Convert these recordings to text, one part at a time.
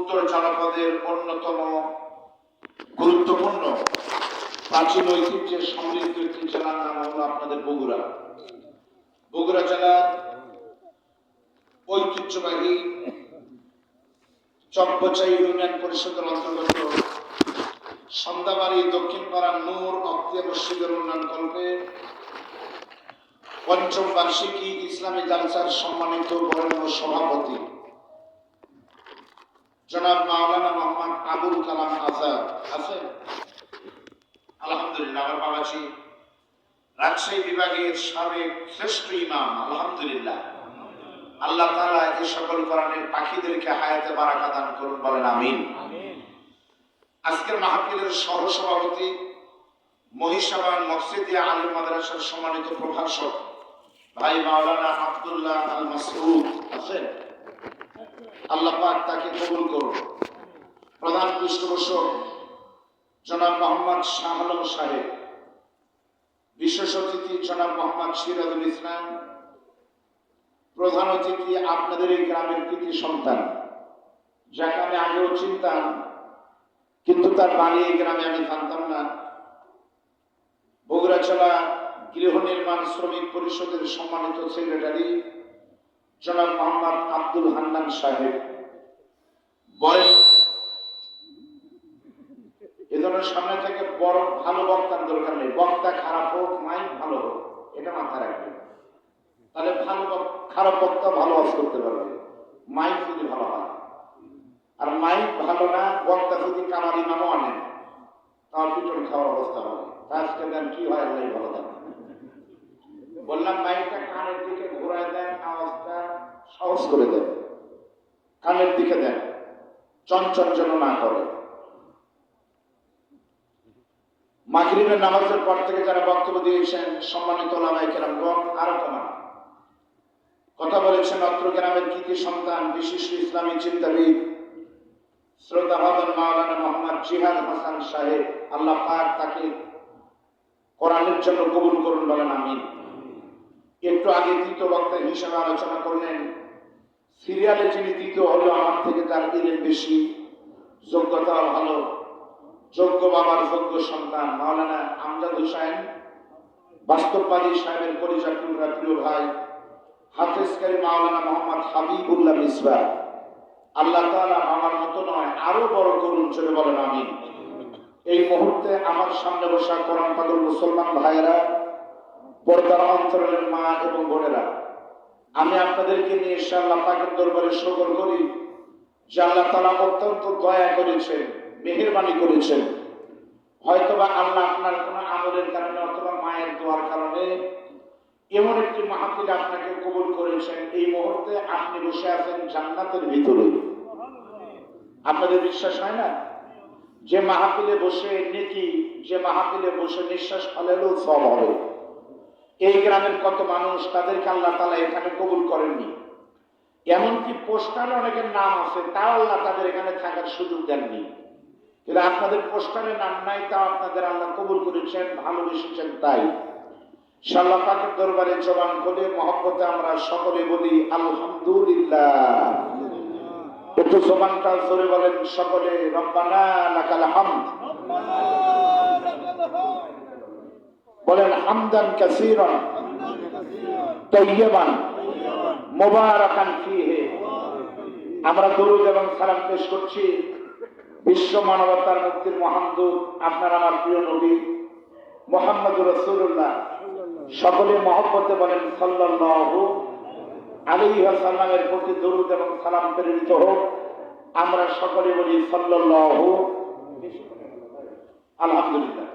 উত্তর জনপদের অন্যতম গুরুত্বপূর্ণ প্রাচীন ঐতিহ্যের সমৃদ্ধ একটি জেলার নাম হলো আপনাদের বগুড়া। বগুড়া জেলার ঐতিহ্যবাহী চকবচাই ইউনিয়ন পরিষদের অন্তর্গত সন্ধ্যাবাড়ি দক্ষিণ পাড়ার নূর অক্তিয়া মসজিদের উন্নয়ন কল্পে পঞ্চম বার্ষিকী ইসলামী জালসার সম্মানিত বরেণ্য সভাপতি জনাব মাওলানা মোহাম্মদ আবুল কালাম আজাদ আছেন? আলহামদুলিল্লাহ। আমার বাবাজি রাজশাহী বিভাগের সাবেক শ্রেষ্ঠ ইমাম, আলহামদুলিল্লাহ। আল্লাহ তাআলা এই সকল কোরআনের পাখিদেরকে হায়াতে বারাকা দান করুন, বলেন আমিন। আজকের মাহফিলের সহসভাপতি মহিষাবান মকসিদিয়া আলিম মাদ্রাসার সম্মানিত প্রভাষক ভাই মাওলানা আব্দুল্লাহ আল মাসউদ আছেন? আল্লাহ পাক তাকে কবুল করুন। প্রধান পৃষ্ঠপোষক জনাব মোহাম্মদ শাহ আলম সাহেব, বিশেষ অতিথি জনাব মোহাম্মদ সিরাজুল ইসলাম, প্রধান অতিথি আপনাদের এই গ্রামের কৃতি সন্তান, যাকে আমি আগেও চিনতাম কিন্তু তার বাড়ি এই গ্রামে আমি জানতাম না, বগুড়া জেলা গৃহ নির্মাণ শ্রমিক পরিষদের সম্মানিত সেক্রেটারি জনাব মোহাম্মদ আব্দুল হান্নান সাহেব। বলেন এ ধরনের সামনে থেকে বড় ভালো বক্তার দরকার নেই, বক্তা খারাপ হোক মাইক ভালো হোক, এটা মাথায় রাখবে। তাহলে খারাপ বক্তা ভালো আওয়াজ করতে পারবে, মাইক যদি ভালো হয়। আর মাইক ভালো না, বক্তা যদি কামার ইমামও আনেন তাও পিটন খাওয়ার অবস্থা হবে। আজকে দেন কি হয় আল্লাহ ভালো থাকে। বললাম মাইকটা কানের দিকে ঘোরায় দেন, আওয়াজটা সহজ করে দেন, কানের দিকে দেন, চঞ্চল যেন না করে। মাগরিবের নামাজের পর থেকে যারা বক্তব্য দিয়েছেন সম্মানিত ওলামায়ে কেরামগণ আরো কমান কথা বলেছেন অত্র গ্রামের কৃতি সন্তান বিশিষ্ট ইসলামী চিন্তাবিদ শ্রদ্ধাভাজন মাওলানা মোহাম্মদ জিহাদ হাসান সাহেব। আল্লাহ পাক তাকে কোরআনের জন্য কবুল করুন, বলেন আমিন। একটু আগে দ্বিতীয় বক্তা হিসেবে আলোচনা করলেন, সিরিয়ালে যিনি দ্বিতীয় হলো আমার থেকে তার ইলম বেশি, যোগ্যতা ভালো, যোগ্য বাবার যোগ্য সন্তান মাওলানা আমজাদ হোসেন বাস্তববাদী সাহেবের পরিচালকরা প্রিয় ভাই হাফেজকারী মাওলানা মোহাম্মদ হাবিবুল্লাহ মিসবাহ। আল্লাহ তাআলা আমার মতো নয় আরো বড় করুন, চলে বলেন আমিন। এই মুহূর্তে আমার সামনে বসা কোরআন পাগল মুসলমান ভাইয়েরা, পর্দার অন্তরালের মা এবং বোনেরা, আমি আপনাদেরকে নিয়ে আল্লাহ পাকের দরবারে শুকর করি যে আল্লাহ তাআলা অত্যন্ত দয়া করেছেন, মেহেরবানি করেছেন। হয়তোবা আল্লাহ আপনার কোন আমলের কারণে অথবা মায়ের দোয়ার কারণে এমন একটি মাহফিল আপনাকে কবুল করেছেন। এই মুহূর্তে আপনি বসে আছেন জান্নাতের ভিতরে। আপনাদের বিশ্বাস হয় না যে মাহফিলে বসে নেকি, যে মাহফিলে বসে নিঃশ্বাস ফেলেও সব হবে? এই গ্রামের কত মানুষ, তাদেরকে আল্লাহ তাআলা এখানে কবুল করেননি। এমনকি পোস্টারে অনেকের নাম আছে, তাও আল্লাহ তাদের এখানে থাকার সুযোগ দেননি। কিন্তু আপনাদের পোস্টারে নাম নাই, তাও আপনাদের আল্লাহ কবুল করেছেন, ভালোবেসেছেন। তাই আল্লাহ পাকের দরবারে জবান খুলে মহব্বতে আমরা সকলে বলি আলহামদুলিল্লাহ। একটু জবানটা জোরে বলেন সকলে, রব্বানা লাকাল হামদ। বলেন হামদান কাসীরান তাইয়্যিবান মুবারাকান ফীহি। আমরা দরুদ এবং সালাম পেশ করছি বিশ্ব মানবতার মুক্তির মহান দূত আপনার আমার প্রিয় নবী মুহাম্মদুর রাসূলুল্লাহ। সকলে মহব্বতে বলেন সাল্লাল্লাহু আলাইহি ওয়াসাল্লামের প্রতি দরুদ এবং সালাম প্রেরিত হোক। আমরা সকলে বলি সাল্লাল্লাহু। আলহামদুলিল্লাহ।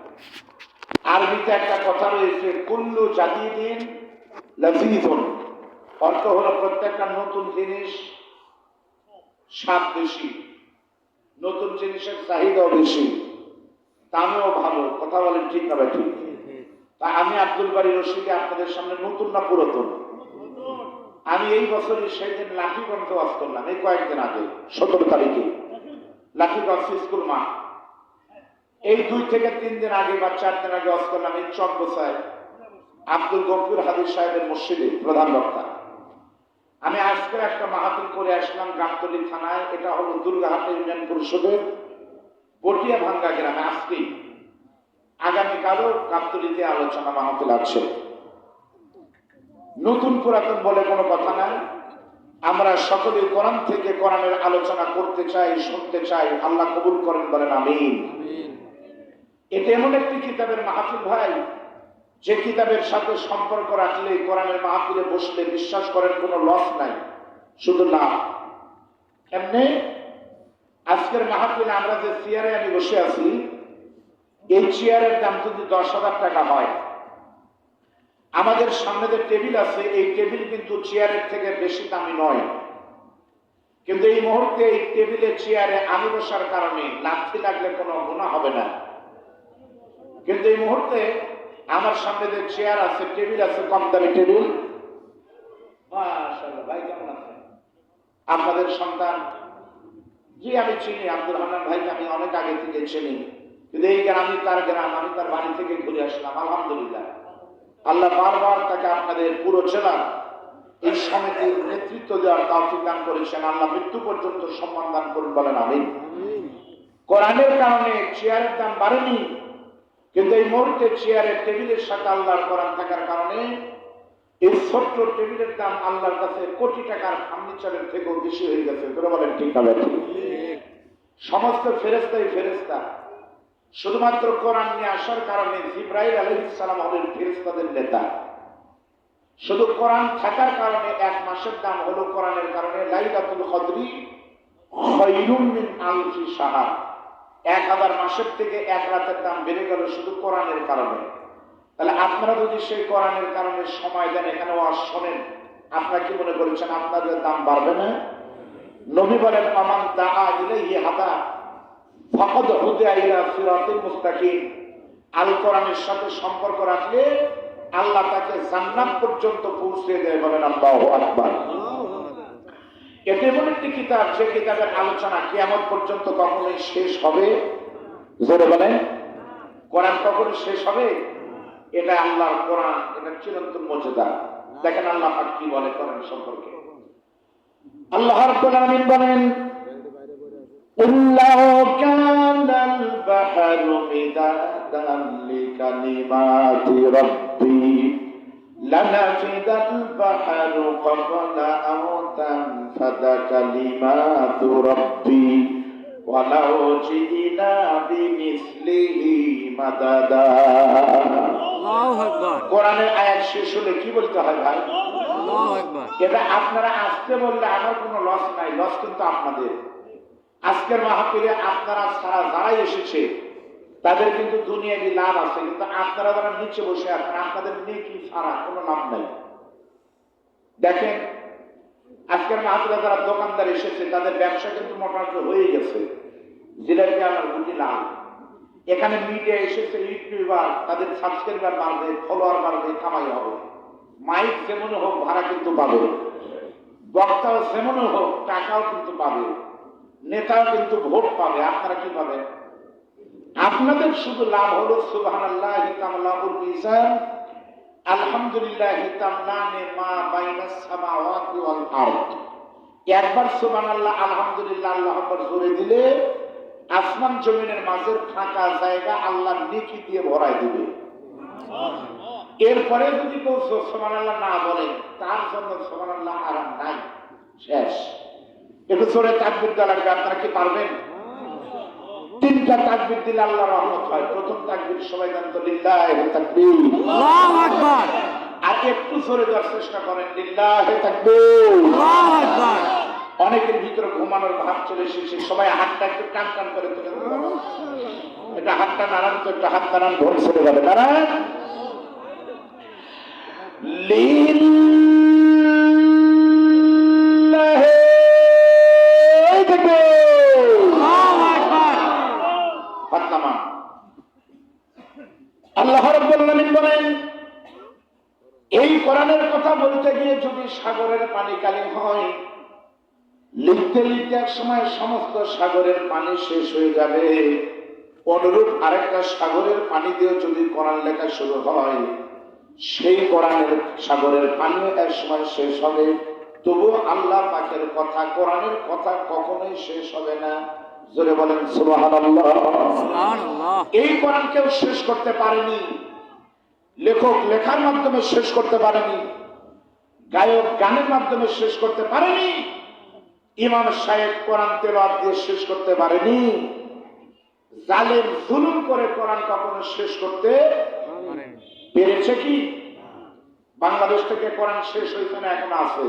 আরবিতে একটা কথা রয়েছে, কুল্লু জাদিদিন লাযীযুন, অর্থ হলো প্রত্যেকটা নতুন জিনিস স্বাদ বেশি, নতুন জিনিসের চাহিদাও বেশি, দামও ভালো। কথা বলেন ঠিক না ভাই? ঠিক। তা আমি আব্দুল বারী রশিদে আপনাদের সামনে নতুন না পুরাতন? আমি এই বছরই সেই দিন লাঠিগঞ্জে ওয়াজ করলাম, এই কয়েকদিন আগে 17 তারিখে লাঠিগঞ্জ স্কুল মাঠ। এই 2 থেকে 3 দিন আগে বা 4 দিন আগে ওয়াজ করলাম এই চকবচায় আব্দুল গফুর হাদিস সাহেবের মসজিদে, প্রধান বক্তা। আমি আজকে একটা মাহফিল করে আসলাম গাবতলী থানায়, এটা হলো দুর্গাহাট ইউনিয়ন পরিষদের পটিয়া ভাঙ্গা গ্রামে। আজকেই আগামীকালও গাবতলীতে আলোচনা মাহফিল আছে। নতুন পুরাতন বলে কোনো কথা নাই, আমরা সকলে কোরআন থেকে কোরআনের আলোচনা করতে চাই, শুনতে চাই। আল্লাহ কবুল করেন, বলেন আমিন। এটা এমন একটি কিতাবের মাহফিল ভাই, যে কিতাবের সাথে সম্পর্ক রাখলে কোরআনের মাহফিলে বসলে বিশ্বাস করেন কোনো লস নাই, শুধু লাভ। এমনি আজকের মাহফিলে আমরা যে চেয়ারে আমি বসে আছি, এই চেয়ারের দাম যদি 10,000 টাকা হয়, আমাদের সামনে যে টেবিল আছে এই টেবিল কিন্তু চেয়ারের থেকে বেশি দামি নয়। কিন্তু এই মুহূর্তে এই টেবিলের চেয়ারে আমি বসার কারণে লাথি লাগলে কোনো গুনাহ হবে না। কিন্তু এই মুহূর্তে আমার সামনে যে চেয়ার আছে, টেবিল আছে, কম দামি টেবিল। মাশাআল্লাহ, ভাই কেমন আছেন? আপনাদের সন্তান? জি আমি চিনি, আব্দুর রহমান ভাইকে আমি অনেক আগে থেকে চিনি, কিন্তু এই গ্রামই তার গ্রাম, আমি তার বাড়ি থেকে ঘুরে আসলাম। আলহামদুলিল্লাহ, আল্লাহ বারবার তাকে আপনাদের পুরো জেলার এই সমিতির নেতৃত্ব দেওয়ার তৌফিক দান করেছেন। আল্লাহ মৃত্যু পর্যন্ত সম্মান দান করুন, বলেন আমিন। কোরআনের কারণে চেয়ারের দাম বাড়েনি, কিন্তু এই মুহূর্তে চেয়ারের টেবিলের সাথে আল্লাহর কোরআন থাকার কারণে এই ছোট্ট টেবিলের দাম আল্লাহর কাছে কোটি টাকার ফার্নিচারের থেকেও বেশি হয়ে গেছে। তোরা বলেন ঠিক না? সমস্ত ফেরেশতাই ফেরেশতা, শুধুমাত্র কোরআন নিয়ে আসার কারণে জিবরাইল আলাইহিস সালাম হলেন ফেরেশতাদের নেতা। শুধু কোরআন থাকার কারণে এক মাসের দাম হলো কোরআনের কারণে লাইলাতুল কদরি খায়রুম মিন আলফি শাহর, 1000 মাসের থেকে এক রাতের দাম বেড়ে গেল শুধু কোরআনের কারণে। তাহলে আপনারা যদি সেই কোরআনের কারণে সময় দেন, এখানে ওয়াজ শোনেন, আপনারা কি মনে করেছেন আপনাদের দাম বাড়বে না? নবী বলেন আমান দাআ ইলাইহি হাদা ফাকাদ হুদিয়া ইলা সিরাতিল মুস্তাকিম। আল কোরআনের সাথে সম্পর্ক রাখলে আল্লাহ তাকে জান্নাত পর্যন্ত পৌঁছে দেয়, বলেন আল্লাহু আকবার। এটা এমন একটি কিতাব, যে কিতাবের আলোচনা কিয়ামত পর্যন্ত কখনোই শেষ হবে? জোরে বলেন, কোরআন কখনো শেষ হবে? এটা আল্লাহর কোরআন, এটা চিরন্তন মর্যাদা। দেখেন আল্লাহ পাক কি বলে কোরআন সম্পর্কে। আল্লাহ রাব্বুল আলামিন বলেন ইল্লাহু কানাল বাহরু মিদাদান লিকালিমাতি রাব্বি লানাফিদাল বাহরু ক্বাবলা আন তানফাদা কালিমাতু রাব্বি ওয়ালাউ জিনা বিমিসলিহি মাদাদা। আল্লাহু আকবার। কোরআনের আয়াত শেষ হলে কি বলতে হয় ভাই? আল্লাহু আকবার। এটা আপনারা আসতে বললে আমার কোনো লস নাই, লস কিন্তু আপনাদের। আজকের মাহফিলে আপনারা ছাড়া যারাই এসেছে তাদের কিন্তু দুনিয়াবি লাভ আছে, কিন্তু আপনারা যারা নিচে বসে আছেন আপনাদের নেকি ছাড়া কোনো লাভ নাই। দেখেন আজকের মাহফিলে যারা দোকানদার এসেছে তাদের ব্যবসা কিন্তু মোটামুটি হয়ে গেছে, জিলাপি আমার গুটি লাভ। এখানে মিডিয়া এসেছে, ইউটিউবার, তাদের সাবস্ক্রাইবার বাড়বে, ফলোয়ার বাড়বে, কামাই হবে। মাইক যেমন হোক ভাড়া কিন্তু পাবে, বক্তাও যেমন হোক টাকাও কিন্তু পাবে, নেতাও কিন্তু ভোট পাবে। আপনারা কি পাবেন? আপনাদের শুধু লাভ হলো সুবহানাল্লাহি তামলাউল মিজান, আলহামদুলিল্লাহি তামলানে মা বাইনাস সামাওয়াতি ওয়াল আরদ। একবার সুবহানাল্লাহ আলহামদুলিল্লাহ আল্লাহু আকবার জোরে দিলে আসমান জমিনের মাঝের ফাঁকা জায়গা আল্লাহ নেকি দিয়ে ভরাই দিবে। এরপরে যদি কেউ সুবহানাল্লাহ না বলে তার জন্য সুবহানাল্লাহ আরাম নাই, শেষ। একটু জোরে তাকবীর দেওয়া লাগবে। আপনারা কি পারবেন? 3টা তাকবীর দিলে আল্লাহ রহমত হয়। প্রথম তাকবীর সবাই জানতো লিল্লাহি তাকবীর, আল্লাহু আকবার। আর একটু জোরে দেওয়ার চেষ্টা করেন, লিল্লাহি তাকবীর, আল্লাহু আকবার। অনেকের ভিতরে ঘুমানোর ভাব চলে এসেছে, সবাই হাতটা একটু টান টান করে তুলে দেবেন। এটা হাতটা নাড়ান তো, একটা হাত নাড়ান, ঘুম ছেড়ে যাবে। নাড়ান। লিল্লাহি তাকবীর, আল্লাহু আকবার। হাত নামান। আল্লাহ রাব্বুল আলামিন বলেন এই কোরআনের কথা বলতে গিয়ে যদি সাগরের পানি কালি হয়, লিখতে লিখতে এক সময় সমস্ত সাগরের পানি শেষ হয়ে যাবে। অনুরূপ আরেকটা সাগরের পানি দিয়ে যদি কোরআন লেখা শুরু হয়, সেই কোরআনের সাগরের পানিও এক সময় শেষ হবে। তবু আল্লাহ পাকের কথা, কোরআনের কথা কখনোই শেষ হবে না। জোরে বলেন সুবহানাল্লাহ। এই কোরআন কেউ শেষ করতে পারেনি, লেখক লেখার মাধ্যমে শেষ করতে পারেনি, গায়ক গানের মাধ্যমে শেষ করতে পারেনি, ইমাম সাহেব কোরআন তেলাওয়াত দিয়ে শেষ করতে পারেনি, জালেম জুলুম করে কোরআন কখনো শেষ করতে পেরেছে কি? বাংলাদেশ থেকে কোরআন শেষ হয়েছে না, এখন আছে।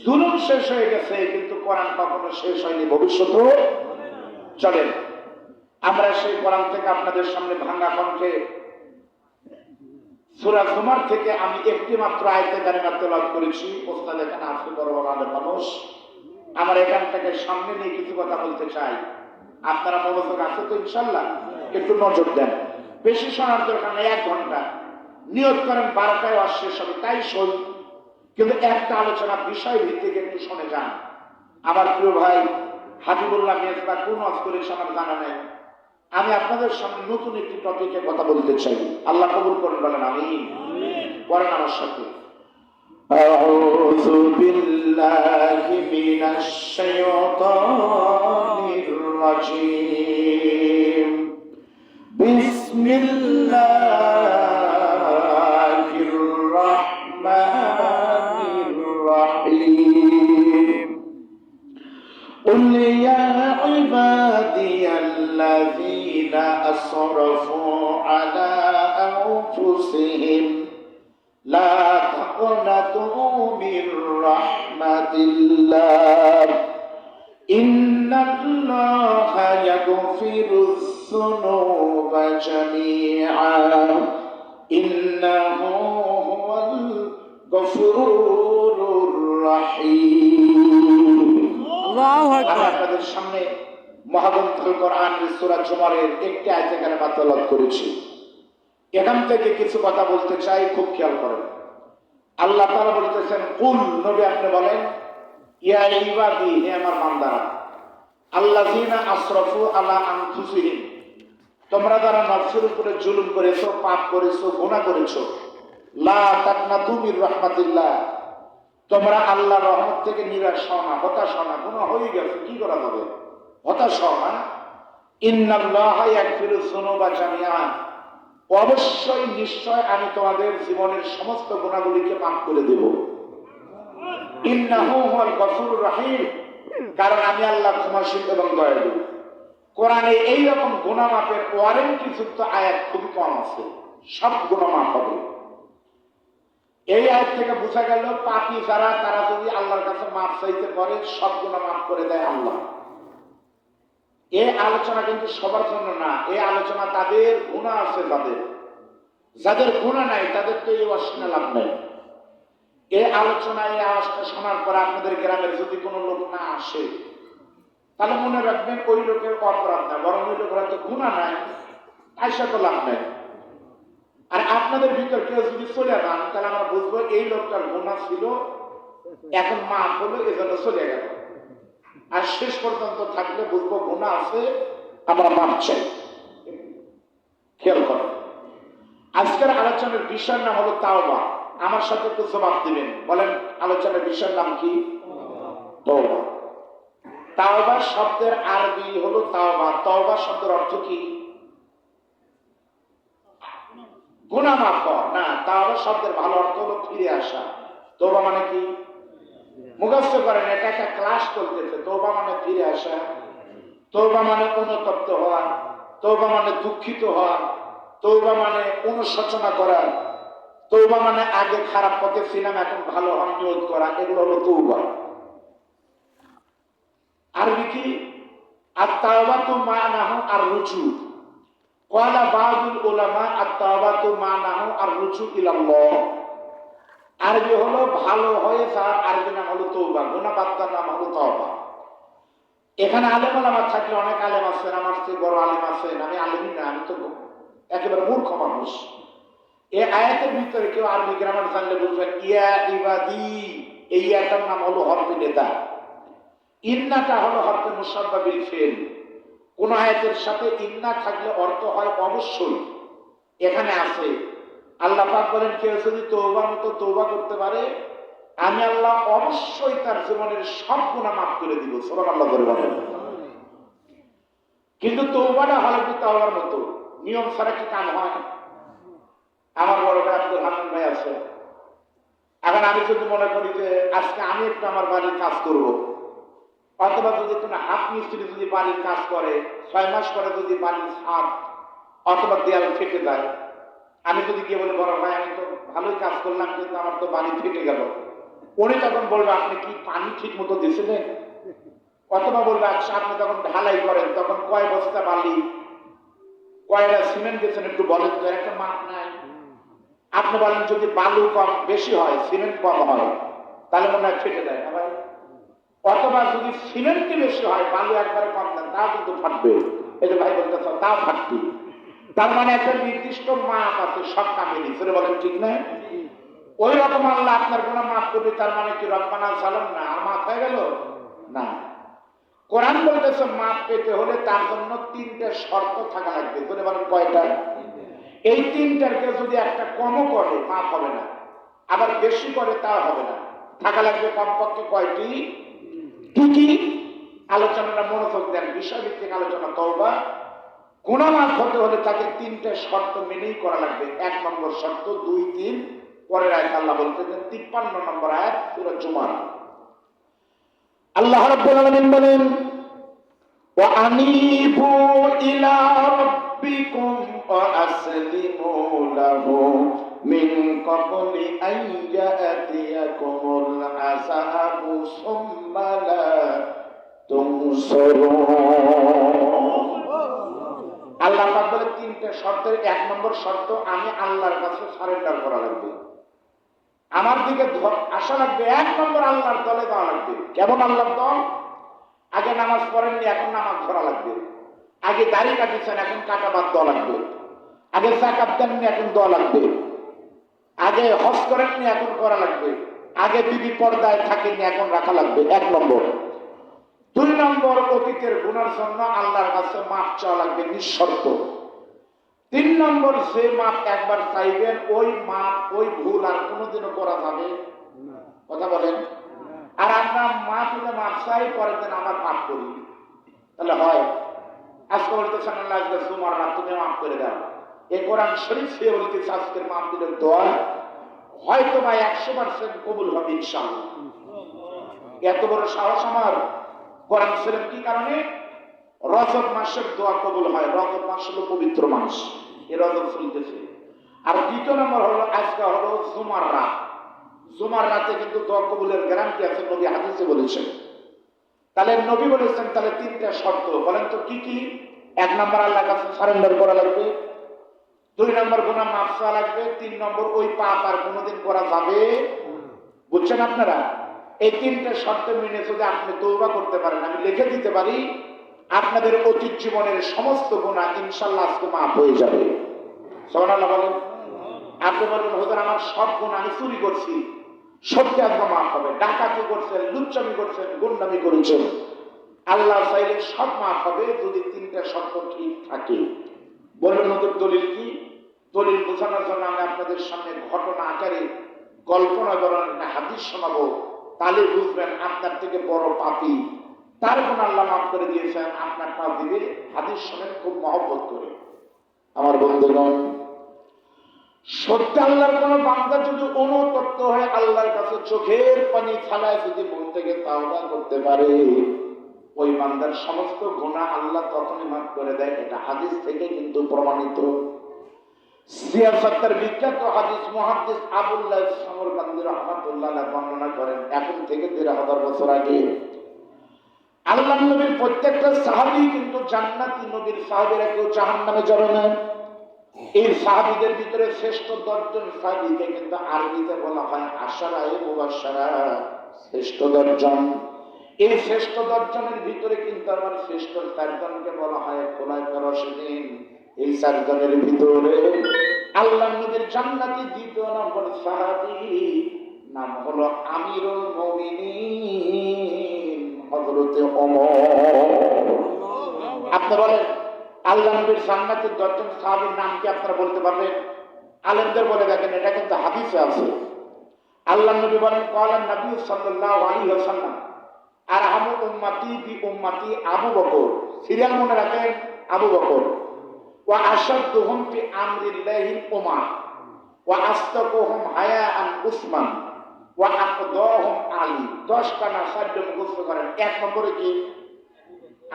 জুলুম শেষ হয়ে গেছে, কিন্তু কোরআন কখনো শেষ হয়নি, ভবিষ্যতেও চলেন। আমরা সেই কোরআন থেকে আপনাদের সামনে ভাঙা কণ্ঠে সূরা জুমার থেকে আমি একটি মাত্র আয়াতে কারিমা তেলাওয়াত করেছি। ওস্তাদ এখানে আছে, বড় বড় আলেম মানুষ, আমার এখান থেকে সামনে নিয়ে কিছু কথা বলতে চাই। আপনারা মনোযোগ আছে তো ইনশাল্লাহ? একটু নজর দেন, বেশি শোনার দরকার নেই, 1 ঘন্টা নিয়ত করেন 12টায় ওয়াজ শেষ হবে, তাই শোন, কিন্তু একটা আলোচনা বিষয় ভিত্তিক একটু শুনে যান। আমার প্রিয় ভাই হাবিবুল্লাহ মেজবা কোন ওয়াজ করেছে আমার জানা নাই, আমি আপনাদের সামনে নতুন একটি টপিকে কথা বলতে চাই। আল্লাহ কবুল করেন, বলেন আমিন। পড়েন আমার সাথে। আউযু বিল্লাহি মিনাশ শাইতানির রাজীম। বিসমিল্লাহির রাহমানির রাহিম। قل يا عبادي الذين أسرفوا على أنفسهم لا تقنطوا من رحمة الله إن الله يغفر الذنوب جميعا إنه هو الغفور الرحيم। আপনাদের সামনে মহাগ্রন্থ কোরআনের সূরা জুমারের একটি আয়াতে কারিমা তেলাওয়াত করেছি। এখান থেকে কিছু কথা বলতে চাই, খুব খেয়াল করেন। আল্লাহ তাআলা বলতেছেন, কুল, নবী আপনি বলেন, ইয়া ইবাদি, হে আমার বান্দারা, আল্লাযীনা আসরাফু আলা আনফুসিহিম, তোমরা যারা নফসের উপরে জুলুম করেছো, পাপ করেছো, গুনাহ করেছো, লা তাকনাতু মির রাহমাতিল্লাহ, তোমরা আল্লাহর রহমত থেকে নিরাশ হও না, হতাশ হও না। গুনাহ হয়ে গেছে, কি করা যাবে, হতাশ হও না। ইন্নাল্লাহা ইয়াগফিরুয যুনুবা জামিআন, অবশ্যই নিশ্চয় আমি তোমাদের জীবনের সমস্ত গুনাহগুলিকে মাফ করে দেব। ইন্নাহু হুয়াল গফুরুর রহিম, কারণ আমি আল্লাহ ক্ষমাশীল এবং দয়ালু। কোরআনে এই রকম গুনাহ মাফের ওয়ারেন্টি যুক্ত আয়াত খুবই কম আছে, সব গুনাহ মাফ হবে। এই আয়াত থেকে বোঝা গেল পাপী যারা, তারা যদি আল্লাহর কাছে মাফ চাইতে পারে, সব গুনাহ মাফ করে দেয় আল্লাহ। এই আলোচনা কিন্তু সবার জন্য না, এই আলোচনা তাদের গুনাহ আছে, যাদের গুনাহ নাই তাদের তো এই ওয়াজ শুনে লাভ নাই। এই আলোচনা, এই আওয়াজটা শোনার পর আপনাদের গ্রামের যদি কোনো লোক না আসে, তাহলে মনে রাখবেন ওই লোকের অপরাধ না, বরং ওই লোকের হয়তো গুনাহ নাই, আইসা তো লাভ নাই। আর আপনাদের ভিতর কেউ যদি চলে যান, তাহলে আমরা বুঝবো এই লোকটার গুনাহ ছিল, এখন মাফ হলো, এজন্য চলে গেল। আর শেষ পর্যন্ত থাকলে বুঝবো গুনাহ আছে, আমরা মাফ চাই। খেয়াল করো, আজকের আলোচনার বিষয়ের নাম হলো তাওবা। আমার সাথে একটু জবাব দিবেন, বলেন আলোচনার বিষয়ের নাম কি? তাওবা। তাওবা শব্দের আরবি হলো তাওবা। তাওবা শব্দের অর্থ কি? গুনাহ মাফ করা না। তাওবা শব্দের ভালো অর্থ হলো ফিরে আসা। তওবা মানে কি? মুখস্থ করেন, এটা একটা ক্লাস চলতেছে। তওবা মানে ফিরে আসা, তওবা মানে অনুতপ্ত হওয়া, তওবা মানে দুঃখিত হওয়া, তওবা মানে অনুশোচনা করা, তওবা মানে আগে খারাপ পথে ছিলাম এখন ভালো হওয়ার নিয়ত করা, এগুলো হলো তওবা। আরবি কি? আত-তাওবাতু মা'নাহু আর-রুজু। ক্বালা বাযুল উলামা আত-তাওবাতু মা'নাহু আর-রুজু ইলাল্লাহ। আরবি হলো ভালো হয়ে যাওয়ার আরবি নাম হলো তওবা, গুনাহ বাদ দেওয়ার নাম হলো তাওবা। এখানে আলেম ওলামা থাকলে অনেক আলেম আছেন, আমার চেয়ে বড় আলেম আছেন, আমি আলেমই না, আমি তো একেবারে মূর্খ মানুষ। এই আয়াতের ভিতরে কেউ আরবি গ্রামার জানলে বুঝবেন, ইয়া ইবাদি, এই ইয়াটার নাম হলো হরফে নেদা, ইন্নাটা হলো হরফে মুসাব্বা বিল ফিল। কোন আয়াতের সাথে ইন্না থাকলে অর্থ হয় অবশ্যই। এখানে আছে আল্লাহ পাক বলেন, কেউ যদি তওবার মতো তওবা করতে পারে, আমি আল্লাহ অবশ্যই তার জীবনের সব গুনাহ মাফ করে দিব। সুবহানাল্লাহ করে বলেন। কিন্তু তওবাটা হলো কি তাওবার মতো নিয়ম ছাড়া কি কাম হয়? আমার বড় ভাই আব্দুল হামিদ ভাই আছে, এখন আমি যদি মনে করি যে আজকে আমি একটু আমার বাড়ির কাজ করব, অথবা যদি কোনো হাত মিস্ত্রি যদি বাড়ির কাজ করে 6 মাস পরে যদি বাড়ির ছাদ অথবা দেয়াল ফেটে যায়, আমি যদি গিয়ে বলি বড় ভাই আমি তো ভালোই কাজ করলাম কিন্তু আমার তো বাড়ি ফেটে গেল, উনি তখন বলবে আপনি কি পানি ঠিক মতো দিয়েছিলেন? অথবা বলবে আচ্ছা আপনি তখন ঢালাই করেন তখন কয় বস্তা বালি কয়টা সিমেন্ট দিয়েছেন একটু বলেন তো, একটা মাপ নাই। আপনি বলেন যদি বালু কম বেশি হয় সিমেন্ট কম হয় তাহলে মনে হয় ফেটে যায় না ভাই? অথবা যদি সিমেন্টই বেশি হয় বালু একবারে কম দেন তাও কিন্তু ফাটবে। এই যে ভাই বলতে তাও ফাটবে। তার মানে একটা নির্দিষ্ট মাপ আছে সব কামেরই, ফিরে বলেন ঠিক না? ওই রকম আল্লাহ আপনার কোনো মাফ করবে, তার মানে কি রব্বানা সালাম না আর মাফ হয়ে গেল না? কোরআন বলতেছে মাপ পেতে হলে তার জন্য 3টে শর্ত থাকা লাগবে। ফিরে বলেন কয়টা? এই 3টার কেউ যদি একটা কমও করে মাফ হবে না, আবার বেশি করে তাও হবে না। থাকা লাগবে কমপক্ষে কয়টি? কি কি? আলোচনাটা মনোযোগ দেন, বিষয়ভিত্তিক আলোচনা। তওবা গুনাহ মাফ হতে হলে তাকে 3টে শর্ত মেনেই করা লাগবে। 1 নম্বর শর্ত 2, 3 পরের আয়াত আল্লাহ বলতেছেন 53 নম্বর আয়াত সূরা জুমার। আল্লাহ রাব্বুল আলামিন বলেন ওয়া আনিবু ইলা রাব্বিকুম ওয়া আসলিমু লাহু মিন ক্বাবলি আন ইয়াতিয়াকুমুল আযাবু সুম্মা লা তুনসারুন। আল্লাহ পাক বলে 3টে শর্তের 1 নম্বর শর্ত আমি আল্লাহর কাছে সারেন্ডার করা লাগবে, আমার দিকে আসা লাগবে। 1 নম্বর আল্লাহর দলে দেওয়া লাগবে। কেমন আল্লাহর দল? আগে নামাজ পড়েননি এখন নামাজ ধরা লাগবে, আগে দাড়ি কাটিয়েছেন এখন কাটা বাদ দেওয়া লাগবে, আগে যাকাত দেননি এখন দেওয়া লাগবে, আগে হজ করেননি এখন করা লাগবে, আগে বিবি পর্দায় থাকেননি এখন রাখা লাগবে। 1 নম্বর। 2 নম্বর অতীতের গুনার জন্য আল্লাহর কাছে মাপ চাওয়া লাগবে নিঃশর্ত। 3 নম্বর যে মাপ একবার চাইবেন ওই মাপ ওই ভুল আর কোনোদিনও করা যাবে না। কথা বলেন। আর আমরা মাহফিলে মাপ চাই পরের দিন আমরা পাপ করি, তাহলে হয়? আজকে বলতেছেন আল্লাহ আজকে জুমার রাত তুমি মাফ করে দাও, এই কোরআন শরীফ সে বলতেছে আজকের মাহফিলের দোয়া হয়তো বা 100% কবুল হবে ইনশাআল্লাহ। এত বড় সাহস আমার। কোরআন শরীফ কি কারণে? রজব মাসের দোয়া কবুল হয়। রজব মাস হলো পবিত্র মাস, এই রজব চলতেছে। আর 2 নম্বর হলো আজকে হলো জুমার রাত। জুমার রাতে কিন্তু দোয়া কবুলের গ্যারান্টি আছে, নবী হাদিসে বলেছেন। তাহলে নবী বলেছেন তাহলে 3টে শর্ত বলেন তো কি কি? 1 নম্বর আল্লাহর কাছে সারেন্ডার করা লাগবে, 2 নম্বর গুনাহ মাফ চাওয়া লাগবে, 3 নম্বর ওই পাপ আর কোনোদিন করা যাবে। বুঝছেন আপনারা? এই 3টে শর্ত মেনে যদি আপনি তওবা করতে পারেন, আমি লিখে দিতে পারি আপনাদের অতীত জীবনের সমস্ত গুনাহ ইনশাআল্লাহ আজকে মাফ হয়ে যাবে। সুবহানাল্লাহ বলেন। আপনি বলবেন হুজুর আমার সব গুনাহ, আমি চুরি করছি, সত্যি আজকে মাফ হবে। ডাকাতি করছেন, লুচ্চামি করছেন, গুন্ডামি করেছেন, আল্লাহ চাইলে সব মাফ হবে যদি 3টে শর্ত ঠিক থাকে। বলবেন হুজুর দলিল কি? দলিল বোঝানোর জন্য আমি আপনাদের সামনে ঘটনা আকারে কল্পনা করার একটা হাদিস শোনাবো, তাহলে বুঝবেন আপনার থেকে বড় পাপী তার গুনাহ আল্লাহ মাফ করে দিয়েছেন, আপনার পাপ দিবে। হাদিস শোনেন খুব মহব্বত করে। আমার বন্ধুগণ, সত্যি আল্লাহর কোন বান্দা যদি অনুতপ্ত হয়ে আল্লাহর কাছে চোখের পানি ছাড়ায় যদি মন থেকে তাওবা করতে পারে, ওই বান্দার সমস্ত গুনাহ আল্লাহ তখনই মাফ করে দেয়। এটা হাদিস থেকে কিন্তু প্রমাণিত। সিয়াসাতের বিখ্যাত হাদিস মুহাদ্দিস আবুল্লাহ সমরকান্দি রাহমাতুল্লাহ আলাইহি বর্ণনা করেন, এখন থেকে 1500 বছর আগে আল্লাহর নবীর প্রত্যেকটা সাহাবী কিন্তু জান্নাতি, নবীর সাহাবীরা কেউ জাহান্নামে যাবে না। এই সাহাবীদের ভিতরে শ্রেষ্ঠ 10 জন সাহাবীকে কিন্তু আরবিতে বলা হয় আশারায়ে মুবাশশারা, শ্রেষ্ঠ 10 জন। এই শ্রেষ্ঠ 10 জনের ভিতরে কিন্তু আমার শ্রেষ্ঠ 4 জনকে বলা হয় খোলাফায়ে রাশিদিন। এই 4 জনের ভিতরে আল্লাহর নবীর জান্নাতি 2 নম্বর সাহাবী নাম হলো আমিরুল মুমিনিন হযরতে ওমর। আপনি বলেন আল্লাহ নবীর জান্নাতের 10 জন সাহাবীর নাম কি আপনারা বলতে পারবেন? আলেমদের বলে দেখেন, এটা কিন্তু হাদিসে আছে। আল্লাহ নবী বলেন ক্বালা নবী সাল্লাল্লাহু আলাইহি ওয়াসাল্লাম আরহামু উম্মতি বি উম্মতি আবু বকর, সিরিয়াল মনে রাখেন, আবু বকর। ওয়া আশাদ্দুহুম ফি আমরিল্লাহি উমর, ওয়া আসতাকুহুম হায়াআন উসমান, ওয়া আকদাহুম আলী। 10টা না 4টা মুখস্থ করেন। 1 নম্বরে কি?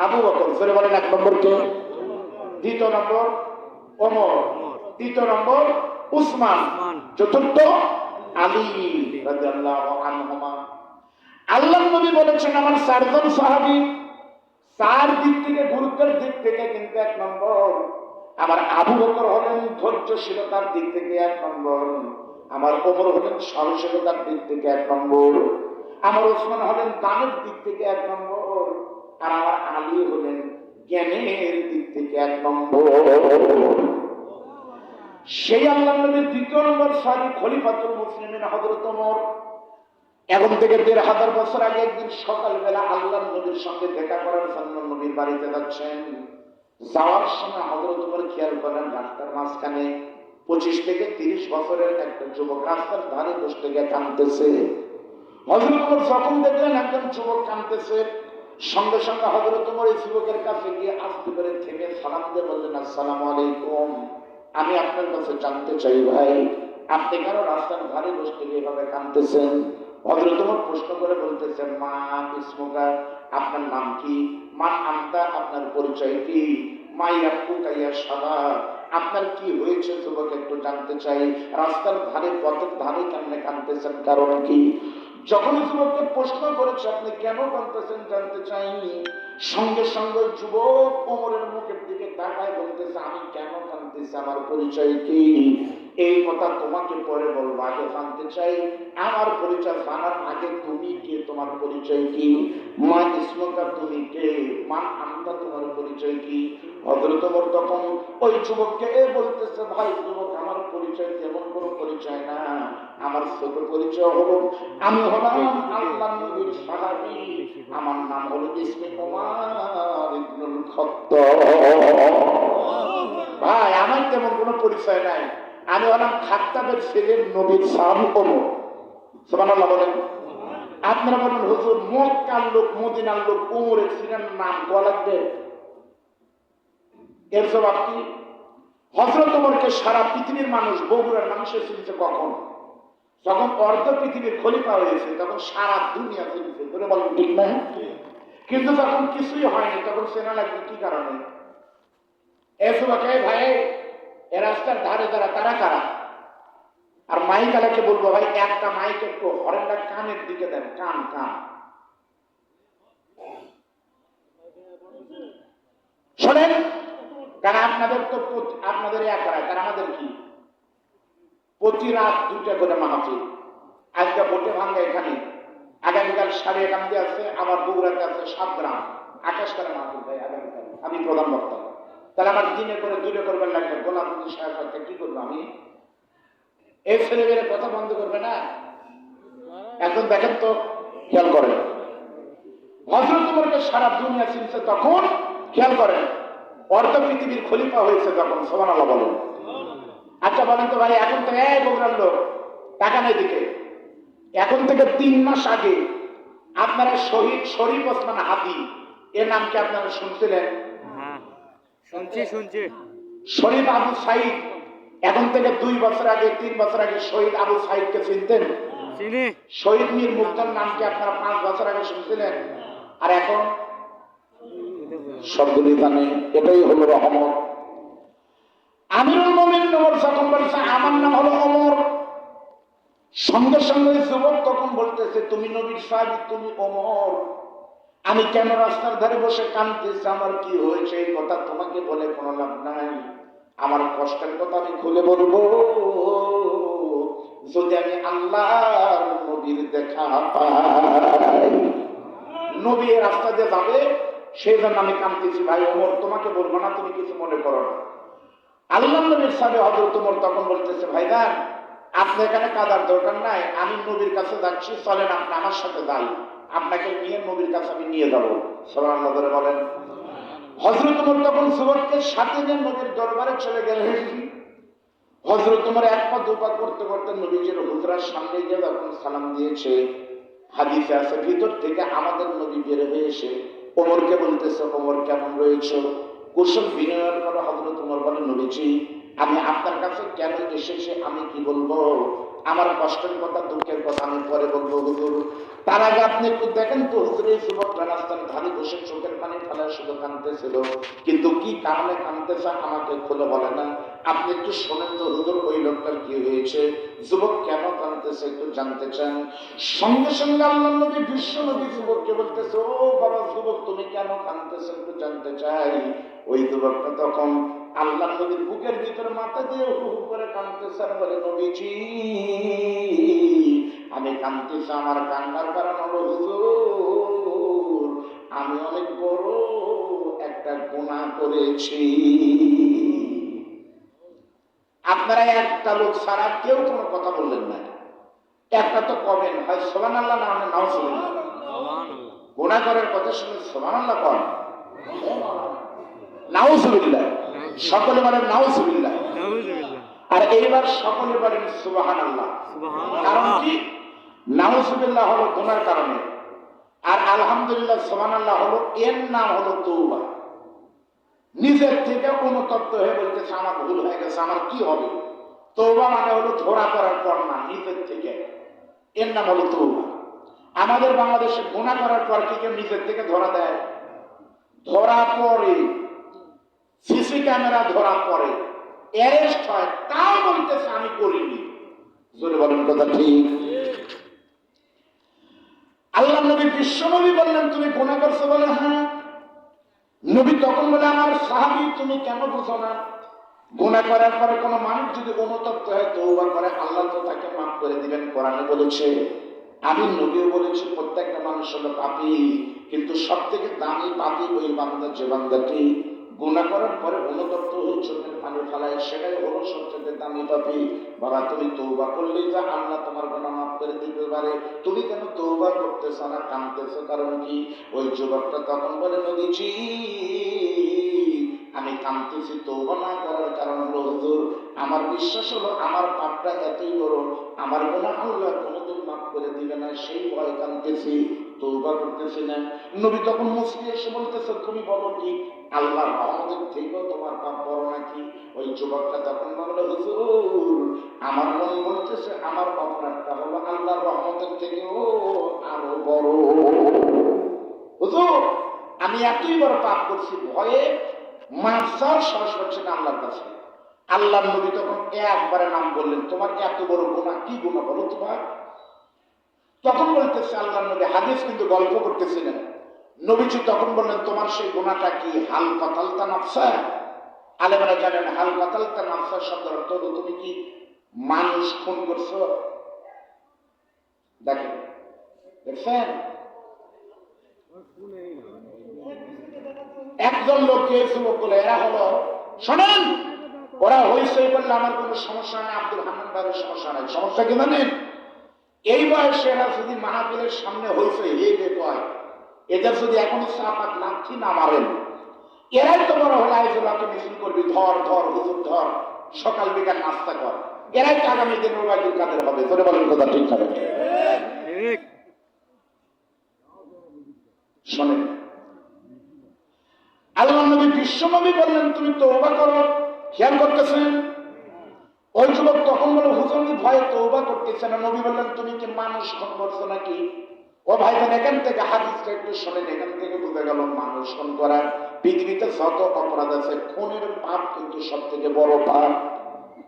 আবু বকর। জোরে বলেন 1 নম্বর কে? দ্বিতীয় নম্বর ওমর, তৃতীয় নম্বর উসমান, চতুর্থ আলী রাদিয়াল্লাহু আনহুমা। আল্লাহর নবী বলেছেন আমার 4 জন সাহাবী, 4 দিক থেকে, গুরুত্বের দিক থেকে কিন্তু 1 নম্বর। আমার আবু বকর হলেন ধৈর্যশীলতার দিক থেকে 1 নম্বর, আমার ওমর হলেন সহনশীলতার দিক থেকে 1 নম্বর, আমার ওসমান হলেন দানের দিক থেকে 1 নম্বর, আর আমার আলী হলেন জ্ঞানের দিক থেকে 1 নম্বর। সেই আল্লাহর নবীর দ্বিতীয় নম্বর সাহাবী খলিফাতুল মুসলিমিন হযরত ওমর। এখন থেকে 1500 বছর আগে একদিন সকালবেলা আল্লাহর নবীর সঙ্গে দেখা করার জন্য নবীর বাড়িতে যাচ্ছেন। যাওয়ার সময় হযরত ওমর খেয়াল করেন রাস্তার মাঝখানে 25 থেকে 30 বছরের একটা যুবক রাস্তার ধারে বসে থেকে কাঁদতেছে। হযরত ওমর যখন দেখলেন একজন যুবক কাঁদতেছে, সঙ্গে সঙ্গে হযরত ওমর এই যুবকের কাছে গিয়ে আস্তে করে থেমে সালাম দিয়ে বললেন, আসসালামু আলাইকুম, আমি আপনার কাছে জানতে চাই ভাই, আপনি কেন রাস্তার ধারে বসে থেকে এভাবে কাঁদতেছেন? হযরত ওমর প্রশ্ন করে বলতেছেন, মা ইসমুকা, আপনার নাম কি? মা আনতা, আপনার পরিচয় কি? মা ইয়াকুকা ইয়া শাবাব, আপনার কি হয়েছে যুবক, একটু জানতে চাই। রাস্তার ধারে, পথের ধারে কেন কাঁদতেছেন, কারণ কি? যখন যুবককে প্রশ্ন করেছে আপনি কেন কাঁদতেছেন জানতে চাইনি, সঙ্গে সঙ্গে যুবক ওমরের মুখের দিকে তাকায় বলতেছে, আমি কেন কাঁদতেছি, আমার পরিচয় কি? এই কথা তোমাকে পরে বলবো, আগে জানতে চাই আমার পরিচয় জানার আগে তুমি কে, তোমার পরিচয় কি? মা ইসমুকা, তুমি কে? মা আনতা, তোমার পরিচয় কি? হযরত ওমর তখন ওই যুবককে বলতেছে, ভাই যুবক, আমার পরিচয় তেমন কোনো পরিচয় না, আমার ছোট পরিচয় হলো আমি হলাম আল্লাহর নবীর সাহাবী, আমার নাম হলো ইসমে ওমর ইবনুল খাত্তাব। ভাই আমার তেমন কোনো পরিচয় নাই, আমি হলাম খাত্তাবের ছেলে, নবীর সাহাবী ওমর। সুবহানাল্লাহ বলেন। আপনারা বলেন হুজুর মক্কার লোক, মদিনার লোক ওমরের সিনার নাম কোয়া লাগবে? এর জবাব কি? হযরত ওমরকে সারা পৃথিবীর মানুষ, বগুড়ার মানুষ চিনছে কখন? যখন অর্ধ পৃথিবীর খলিফা হয়েছে, তখন সারা দুনিয়া চিনছে, বলে বলেন ঠিক না? কিন্তু যখন কিছুই হয়নি তখন চেনা লাগবে কি কারণে? এ যুবকে ভাই, এ রাস্তার ধারে যারা, তারা কারা? আর মাইক আলাকে বলবো, ভাই একটা মাইক একটু হরেনটা কানের দিকে দেন, কান কান শোনেন, কারণ আপনাদের তো, আপনাদের একারা, তার আমাদের কি? প্রতি রাত 2টা করে মাহফিল। আজকে ভোটে ভাঙ্গা এখানে, আগামীকাল 11:30 আছে, আবার বগুড়াতে আছে 7 গ্রাম, 28 করে মাহফিল ভাই আগামীকাল, আমি প্রধান বক্তা। তাহলে আমার দিনে করে 2টা করবেন লাগবে, গোলাম সাহেব সাথে কি করবো আমি? এই ছেলেমেয়ের কথা বন্ধ করবে না? এখন দেখেন তো, খেয়াল করেন, হযরত ওমরকে সারা দুনিয়া চিনছে তখন, খেয়াল করেন, অর্ধ পৃথিবীর খলিফা হয়েছে তখন। সুবহানাল্লাহ বলেন। আচ্ছা বলেন তো ভাই, এখন তো এই বগুড়ার লোক টাকা নেই দিকে, এখন থেকে 3 মাস আগে আপনারা শহীদ শরীফ ওসমান হাদি, এর নাম কি আপনারা শুনছিলেন? শুনছি। শরীফ আবু সাইদ, এখন থেকে 2 বছর আগে, 3 বছর আগে শহীদ আবু সাইদকে চিনতেন? চিনি। শহীদ মীর মুগ্ধার নাম কি আপনারা 5 বছর আগে শুনছিলেন? আর এখন সবগুলি জানে। এটাই হলো রহমত। আমিরুল মুমিনিন ওমর যখন বলছে আমার নাম হলো ওমর, সঙ্গে সঙ্গে যুবক তখন বলতেছে, তুমি নবীর সাহাবী, তুমি ওমর, আমি কেন রাস্তার ধারে বসে কাঁদতেছি, আমার কি হয়েছে, এই কথা তোমাকে বলে কোনো লাভ নাই। আমার কষ্টের কথা আমি খুলে বলবো, যদি আমি আল্লাহর নবীর দেখা পাই। নবী রাস্তা দিয়ে যাবে, সেই জন্য আমি কাঁদতেছি ভাই ওমর, তোমাকে বলবো না, তুমি কিছু মনে করো না। আল্লাহ নবীর সাথে হযরত ওমর তখন বলতেছে, ভাইজান আপনি এখানে কাদার দরকার নাই, আমি নবীর কাছে যাচ্ছি, চলেন আপনি আমার সাথে যাই, আপনাকে নিয়ে নবীর কাছে আমি নিয়ে যাবো। সুবহানাল্লাহ বলেন। হযরত ওমর তখন যুবককে সাথে নিয়ে নবীর দরবারে চলে গেলেন। হযরত ওমর এক পা দুপা করতে করতে নবীজির হুজরার সামনে গিয়ে যখন সালাম দিয়েছে, হাদিসে আছে ভিতর থেকে আমাদের নবী বের হয়ে এসে ওমরকে বলতেছে, ওমর কেমন রয়েছে? কুশল বিনিময়ের পরে হযরত ওমর বলেন, নবীজি আমি আপনার কাছে কেন এসেছি আমি কি বলবো? আমার কষ্টের কথা দুঃখের কথা আমি পরে বলবো হুজুর। তার আগে আপনি একটু দেখেন তো হুজুর, এই যুবকরা রাস্তার ধারে বসে চোখের পানি ফেলায় শুধু কাঁদতেছিল, কিন্তু কি কারণে কাঁদতেছে আমাকে খুলে বলে না। আপনি একটু শোনেন তো হুজুর, ওই লোকটার কি হয়েছে, যুবক কেন কাঁদতেছে একটু জানতে চান? সঙ্গে সঙ্গে আল্লাহ নবী বিশ্ব নবী যুবককে বলতেছে, ও বাবা যুবক তুমি কেন কাঁদতেছো একটু জানতে চাই। ওই যুবকটা তখন আল্লাহ নবীর বুকের ভিতরে মাথা দিয়ে হু হু করে কাঁদতেছে আর বলে, নবীজি আমি কাঁদতেছি, আমার কান্নার কারণ হলো হুজুর আমি অনেক বড় একটা গুনাহ করেছি। আপনারা একটা লোক ছাড়া কেউ কোনো কথা বললেন না। একটা তো কমেন হয় সুবহানাল্লাহ না হয় নাউজুবিল্লাহ। গুনাহ করার কথা শুনে সুবহানাল্লাহ কোন, নাউজুবিল্লাহ। সকলে বলেন নাউজুবিল্লাহ। আর এইবার সকলে বলেন সুবহানাল্লাহ। কারণ কি? নাউজুবিল্লাহ হলো গুনার কারণে, আর আলহামদুলিল্লাহ সুবহানাল্লাহ হলো এর নাম হলো তওবা। নিজের থেকে অনুতপ্ত হয়ে বলতেছে আমার ভুল হয়ে গেছে, আমার কি হবে। তওবা মানে হলো ধরা করার পর না, নিজের থেকে, এর নাম হলো তওবা। আমাদের বাংলাদেশে গুনাহ করার পর কি কেউ নিজের থেকে ধরা দেয়? ধরা পড়ে, সিসি ক্যামেরা ধরা পড়ে, অ্যারেস্ট হয়, তাও বলতেছে আমি করিনি। জোরে বলেন কথা ঠিক। আল্লাহ নবী বিশ্ব নবী বললেন তুমি গুনাহ করছো? বলে হ্যাঁ। নবী তখন বলে, আমার সাহাবী তুমি কেন বুঝো না? গুনাহ করার পরে কোনো মানুষ যদি অনুতপ্ত হয় তওবা করে আল্লাহ তো তাকে মাফ করে দিবেন। কোরআনে বলেছে, আমি নবীও বলেছি প্রত্যেকটা মানুষ হলো পাপী, কিন্তু সব থেকে দামি পাপী ওই বান্দা যে বান্দাটি গুনাহ করার পরে অনুতপ্ত হয়ে চোখের পানি ফেলায়, সেটাই হলো সবচেয়ে দামি পাপী। বাবা তুমি তওবা করলেই যা আল্লাহ তোমার গুনাহ মাফ করে দিতে পারে, তুমি কেন তওবা করতেছো না, কাঁদতেছো কারণ কি? ওই যুবকটা তখন বলে, নবীজি আমি কাঁদতেছি তওবা না করার কারণ হলো হুজুর আমার বিশ্বাস হলো আমার পাপটা এতই বড়, আমার গুনাহ আল্লাহ কোনোদিন মাফ করে দিবে না, সেই ভয় কাঁদতেছি, তওবা করতেছি না। নবী তখন মুসকি এসে বলতেছে, তুমি বলো কি আল্লাহর রহমতের থেকেও তোমার পাপ বড় নাকি? ওই যুবকটা তখন বলল, হুজুর আমার মন বলতেছে আমার অপরাধটা হলো আল্লাহর রহমতের থেকেও আরো বড়। হুজুর আমি এতই বড় পাপ করছি, ভয়ে মাফ চাওয়ার সাহস হচ্ছে না আল্লাহর কাছে। আল্লাহর নবী তখন একবারে নাম বললেন, তোমার এত বড় গুনাহ, কি গুনাহ বলো তোমার? তখন বলতেছে আল্লাহর নবী, হাদিস কিন্তু গল্প করতেছিলেন, নবীজি তখন বললেন, তোমার সেই গুনাহটা কি? হাল কাতালতা নাফসা। আলেমরা জানেন হাল কাতালতা নাফসা শব্দের অর্থ হলো তুমি কি মানুষ খুন করছো? দেখেন, দেখছেন একজন লোক গিয়েছিল বলে, এরা হলো শোনেন, ওরা হইছে বললে আমার কোনো সমস্যা নেই, আব্দুল হান্নান ভাইয়ের সমস্যা নাই। সমস্যা কি জানেন? এই বয়সে এরা যদি মাহফিলের সামনে হইছে হেঁটে কয়, এদের যদি এখন চাপাত লাঠি না মারেন, এরাই তো বড় হলে আইজুল্লাহকে মিছিল করবি, ধর ধর হুজুর ধর, সকাল বিকাল নাস্তা কর, এরাই তো আগামী দিন ওবায়দুল কাদের হবে। ধরে বলেন কথা ঠিক হবে। শোনেন, আল্লাহ নবী বিশ্ব নবী বললেন তুমি তওবা করো, খেয়াল করতেছেন? ওই যুবক তখন বলে, হুজুর আমি ভয়ে তওবা করতেছে না। নবী বললেন তুমি কি মানুষ খুন করছো নাকি? ও ভাইজান এখান থেকে হাদিসটা একটু শোনেন, এখান থেকে বোঝা গেল মানুষ খুন করার পৃথিবীতে যত অপরাধ আছে খুনের পাপ কিন্তু সব থেকে বড় পাপ।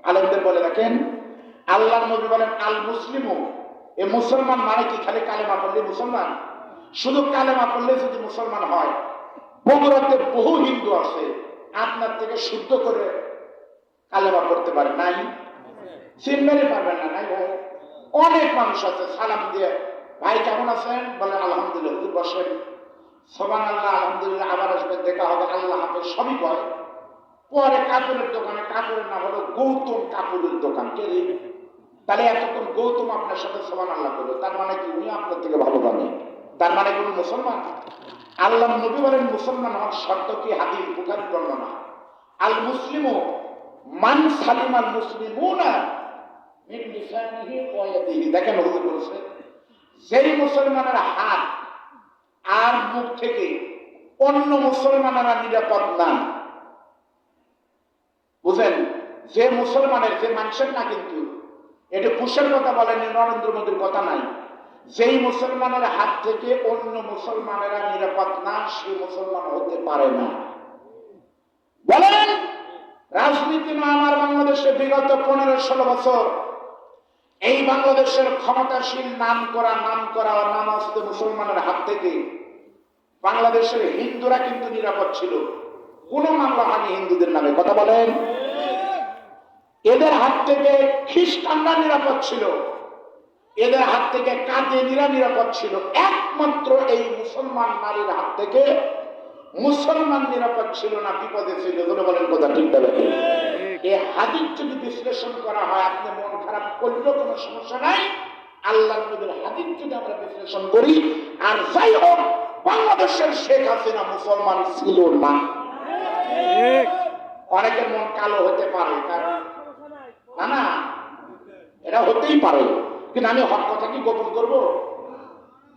আলেমদের বলে দেখেন, আল্লাহর নবী বলেন আল মুসলিমু, এ মুসলমান মানে কি খালি কালেমা পড়লে মুসলমান? শুধু কালেমা পড়লে যদি মুসলমান হয়, বগুড়াতে বহু হিন্দু আছে আপনার থেকে শুদ্ধ করে কালেমা পড়তে পারে নাই, চিনতে পারবেন না, নাই ভাই? অনেক মানুষ আছে সালাম দিয়ে, ভাই কেমন আছেন? বলে আলহামদুলিল্লাহ। হুজুর বসেন, সুবহানাল্লাহ আলহামদুলিল্লাহ, আবার আসবে, দেখা হবে, আল্লাহ হাফেজ, সবই কয়। পরে কাপড়ের দোকানে, কাপড়ের নাম হলো গৌতম কাপড়ের দোকান। কে রে? তাহলে এতক্ষণ গৌতম আপনার সাথে সুবহানাল্লাহ করলো, তার মানে কি উনি আপনার থেকে ভালো জানে? তার মানে কোন মুসলমান? আল্লাহ নবী বলেন মুসলমান হওয়ার শর্ত কি? হাদিস বুখারীর বর্ণনা, আল মুসলিমু মান সালিমাল মুসলিমুনা মিন লিসানিহি ওয়া ইয়াদিহি। দেখেন হুজুর বলছে যেই মুসলমানের হাত আর মুখ থেকে অন্য মুসলমানেরা নিরাপদ না। বুঝেন, যে মুসলমানের, যে মানুষের না, কিন্তু এটা বুশের কথা বলেনি, নরেন্দ্র মোদীর কথা নাই। যেই মুসলমানের হাত থেকে অন্য মুসলমানেরা নিরাপদ না, সেই মুসলমান হতে পারে না। বলেন, রাজনীতি না আমার বাংলাদেশে বিগত 15-16 বছর এই বাংলাদেশের ক্ষমতাশীল নাম করা নামাজতে মুসলমানের হাত থেকে বাংলাদেশের হিন্দুরা কিন্তু নিরাপদ ছিল। কোন মামলা হয়নি হিন্দুদের নামে, কথা বলেন। এদের হাত থেকে খ্রিস্টানরা নিরাপদ ছিল, এদের হাত থেকে কাদিয়ানীরা নিরাপদ ছিল। একমাত্র এই মুসলমান নারীর হাত থেকে মুসলমান নিরাপদ ছিল না, বিপদে ছিল। বলেন কথা ঠিক না? এই হাদিস যদি বিশ্লেষণ করা হয়, আপনি মন খারাপ করলেও কোনো সমস্যা নাই। আল্লাহর নবীর হাদিস যদি আমরা বিশ্লেষণ করি, আর যাই হোক, বাংলাদেশের শেখ হাসিনা মুসলমান ছিল না। অনেকের মন কালো হতে পারে, কারণ না এটা হতেই পারে, কিন্তু আমি হক কথা কি গোপন করবো?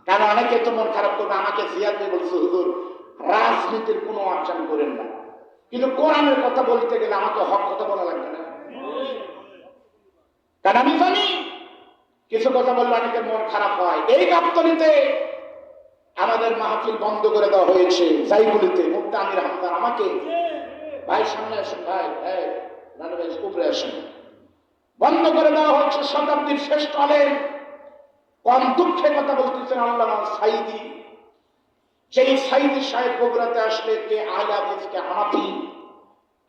কারণ অনেকে তো মন খারাপ করবে, আমাকে জিয়াদ বলছে হুজুর রাজনীতির কোনো আচরণ করেন না, কিন্তু কোরআনের কথা বলতে গেলে আমাকে হক কথা বলা লাগবে না। কারণ আমি জানি কিছু কথা বললে অনেকের মন খারাপ হয়। এই গাবতলীতে আমাদের মাহফিল বন্ধ করে দেওয়া হয়েছে, জাইগুলিতে। মুফতি আমির হামদার আমাকে, ভাই সামনে আসেন, ভাই নানা ভাই উপরে আসেন। বন্ধ করে দেওয়া হয়েছে শতাব্দীর শ্রেষ্ঠ আলেম, কম দুঃখে কথা বলতেছেন আল্লামা সাইদি। সেই সাইদি সাহেব বগুড়াতে আসলে কে আহলে হাদিস, কে হানাফি,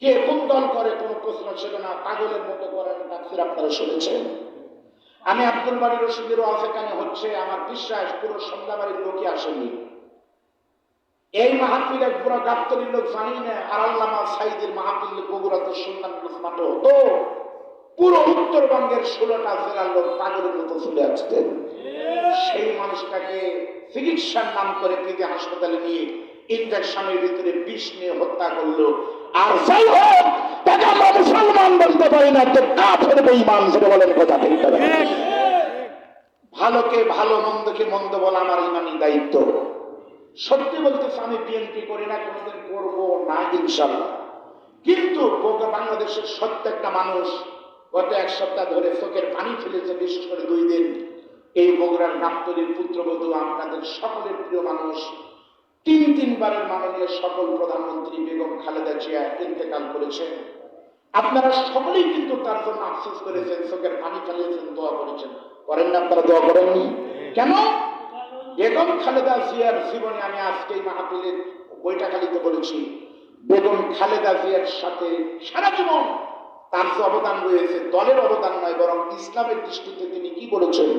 কে কোন দল করে কোনো প্রশ্ন ছিল না। পাগলের মতো করেন তাফসীর আপনারা শুনেছেন। আমি আব্দুল বারী রশিদের ওয়াজেখানে হচ্ছে, আমার বিশ্বাস পুরো সন্ধ্যাবাড়ির লোকই আসেনি। এই মাহফিলে পুরো গাবতলীর লোক জানি না। আর আল্লামা সাইদির মাহফিল বগুড়াতে সুলতানগঞ্জ মাঠে হতো, পুরো উত্তরবঙ্গের 16টা জেলার লোক পাগলের মতো চলে আসতেন। সেই মানুষটাকে চিকিৎসার নাম করে পিকে হাসপাতালে নিয়ে ইনজেকশনের ভিতরে বিষ নিয়ে হত্যা করলো। আর যাই হোক, তাকে আমরা মুসলমান বলতে পারি না, তো কাফের বেঈমান সেটা বলেন কথা ঠিক না? ভালোকে ভালো, মন্দকে মন্দ বলা আমার ইমানি দায়িত্ব। সত্যি বলতেছে, আমি বিএনপি করি না, কোনোদিন করবো না ইনশাল্লাহ। কিন্তু বাংলাদেশের প্রত্যেকটা মানুষ গত এক সপ্তাহ ধরে চোখের পানি ফেলেছে, বিশেষ করে 2 দিন। এই বগুড়ার গাবতলীর পুত্রবধূ, আপনাদের সকলের প্রিয় মানুষ, 3 বারের মাননীয় সকল প্রধানমন্ত্রী বেগম খালেদা জিয়া ইন্তেকাল করেছেন। আপনারা সকলেই কিন্তু তার জন্য আফসোস করেছেন, চোখের পানি ফেলেছেন, দোয়া করেছেন। করেন না আপনারা? দোয়া করেননি কেন? বেগম খালেদা জিয়ার জীবনে, আমি আজকে মাহফিলের বৈঠকালিতে বলেছি, বেগম খালেদা জিয়ার সাথে সারা জীবন তার যে অবদান রয়েছে, দলের অবদান নয়, বরং ইসলামের দৃষ্টিতে তিনি কি বলেছেন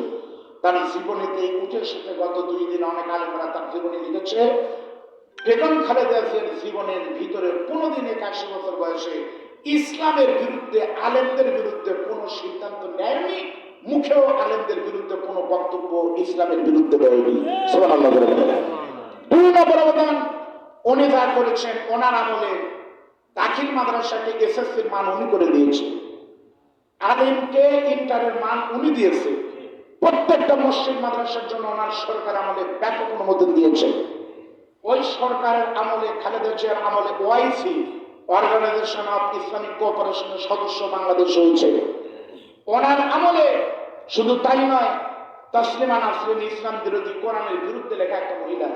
তার জীবনীতে উঠে এসেছে। গত 2 দিন অনেক আলেমরা তার জীবনী লিখেছে। বেগম খালেদা জিয়ার জীবনের ভিতরে 15 দিন 81 বছর বয়সে ইসলামের বিরুদ্ধে, আলেমদের বিরুদ্ধে কোনো সিদ্ধান্ত নেয়নি, মুখেও আলেমদের বিরুদ্ধে কোনো বক্তব্য ইসলামের বিরুদ্ধে দেয়নি। সুবহানাল্লাহ। 2 নম্বর অবদান উনি যা করেছেন, ওনার আমলে দাখিল মাদ্রাসাকে এসএসসির মান উনি করে দিয়েছে, আলেমকে ইন্টারের মান উনি দিয়েছে। প্রত্যেকটা মসজিদ মাদ্রাসার জন্য ওনার সরকার আমলে ব্যাপক অনুমোদন দিয়েছে। ওই সরকারের আমলে, খালেদা জিয়ার আমলে ওআইসি, অর্গানাইজেশন অফ ইসলামিক কোঅপারেশনের সদস্য বাংলাদেশ হয়েছে। ওনার আমলে শুধু তাই নয়, তসলিমা নাসরিন, ইসলাম বিরোধী, কোরআনের বিরুদ্ধে লেখা একটা মহিলা,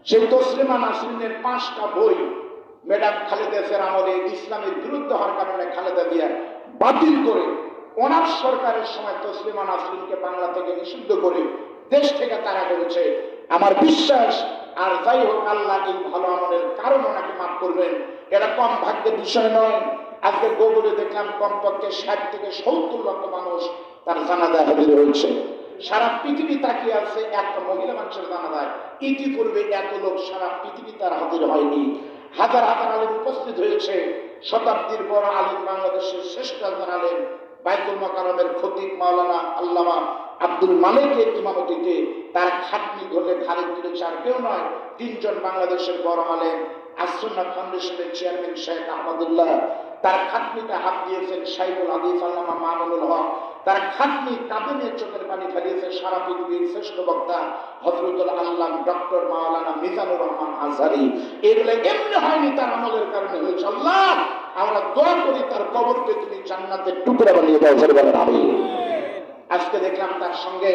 সেই তসলিমা নাসরিনের 5টা বই ম্যাডাম খালেদা জিয়ার আমলে ইসলামের বিরুদ্ধে হওয়ার কারণে খালেদা জিয়া বাতিল করে ওনার সরকারের সময় তসলিমা নাসরিনকে বাংলা থেকে নিষিদ্ধ করে দেশ থেকে তাড়া করেছে। আমার বিশ্বাস, আর যাই হোক, আল্লাহ এই ভালো আমলের কারণ ওনাকে মাফ করবেন। এটা কম ভাগ্যের বিষয় নয়। আজকে গুগলে দেখলাম কমপক্ষে 60 থেকে 70 লক্ষ মানুষ তার জানাজায় হাজির হয়েছে। সারা পৃথিবী তাকিয়ে আছে একটা মহিলা মানুষের জানাজায়। ইতিপূর্বে এত লোক সারা পৃথিবী তার হাজির হয়নি। হাজার হাজার আলেম উপস্থিত হয়েছে। শতাব্দীর বড় আলেম, বাংলাদেশের শ্রেষ্ঠ একজন আলেম, বাইতুল মোকাররমের খতিব মাওলানা আল্লামা আব্দুল মালিকের ইমামতিতে তার খাটনি ধরলে ঘাড়ে তুলে চার কেউ নয়, 3 জন বাংলাদেশের বড় আলেম, আস-সুন্নাহ ফাউন্ডেশনের চেয়ারম্যান শেখ আহমদুল্লাহ, তার খাটনিতে হাত দিয়েছেন শাইখুল হাদিস আল্লামা মামুনুল হক, তার খাটনি কাঁদে চোখের পানি ফেলিয়েছে সারা পৃথিবীর শ্রেষ্ঠ বক্তা হযরতুল আল্লামা ডক্টর মাওলানা মিজানুর রহমান আজহারী। এগুলো এমনি হয়নি, তার আমলের কারণে হয়েছে। আল্লাহ, আমরা দোয়া করি তার কবরকে তুমি জান্নাতের টুকরা বানিয়ে দাও, জোরে বলেন আমিন। আজকে দেখলাম তার সঙ্গে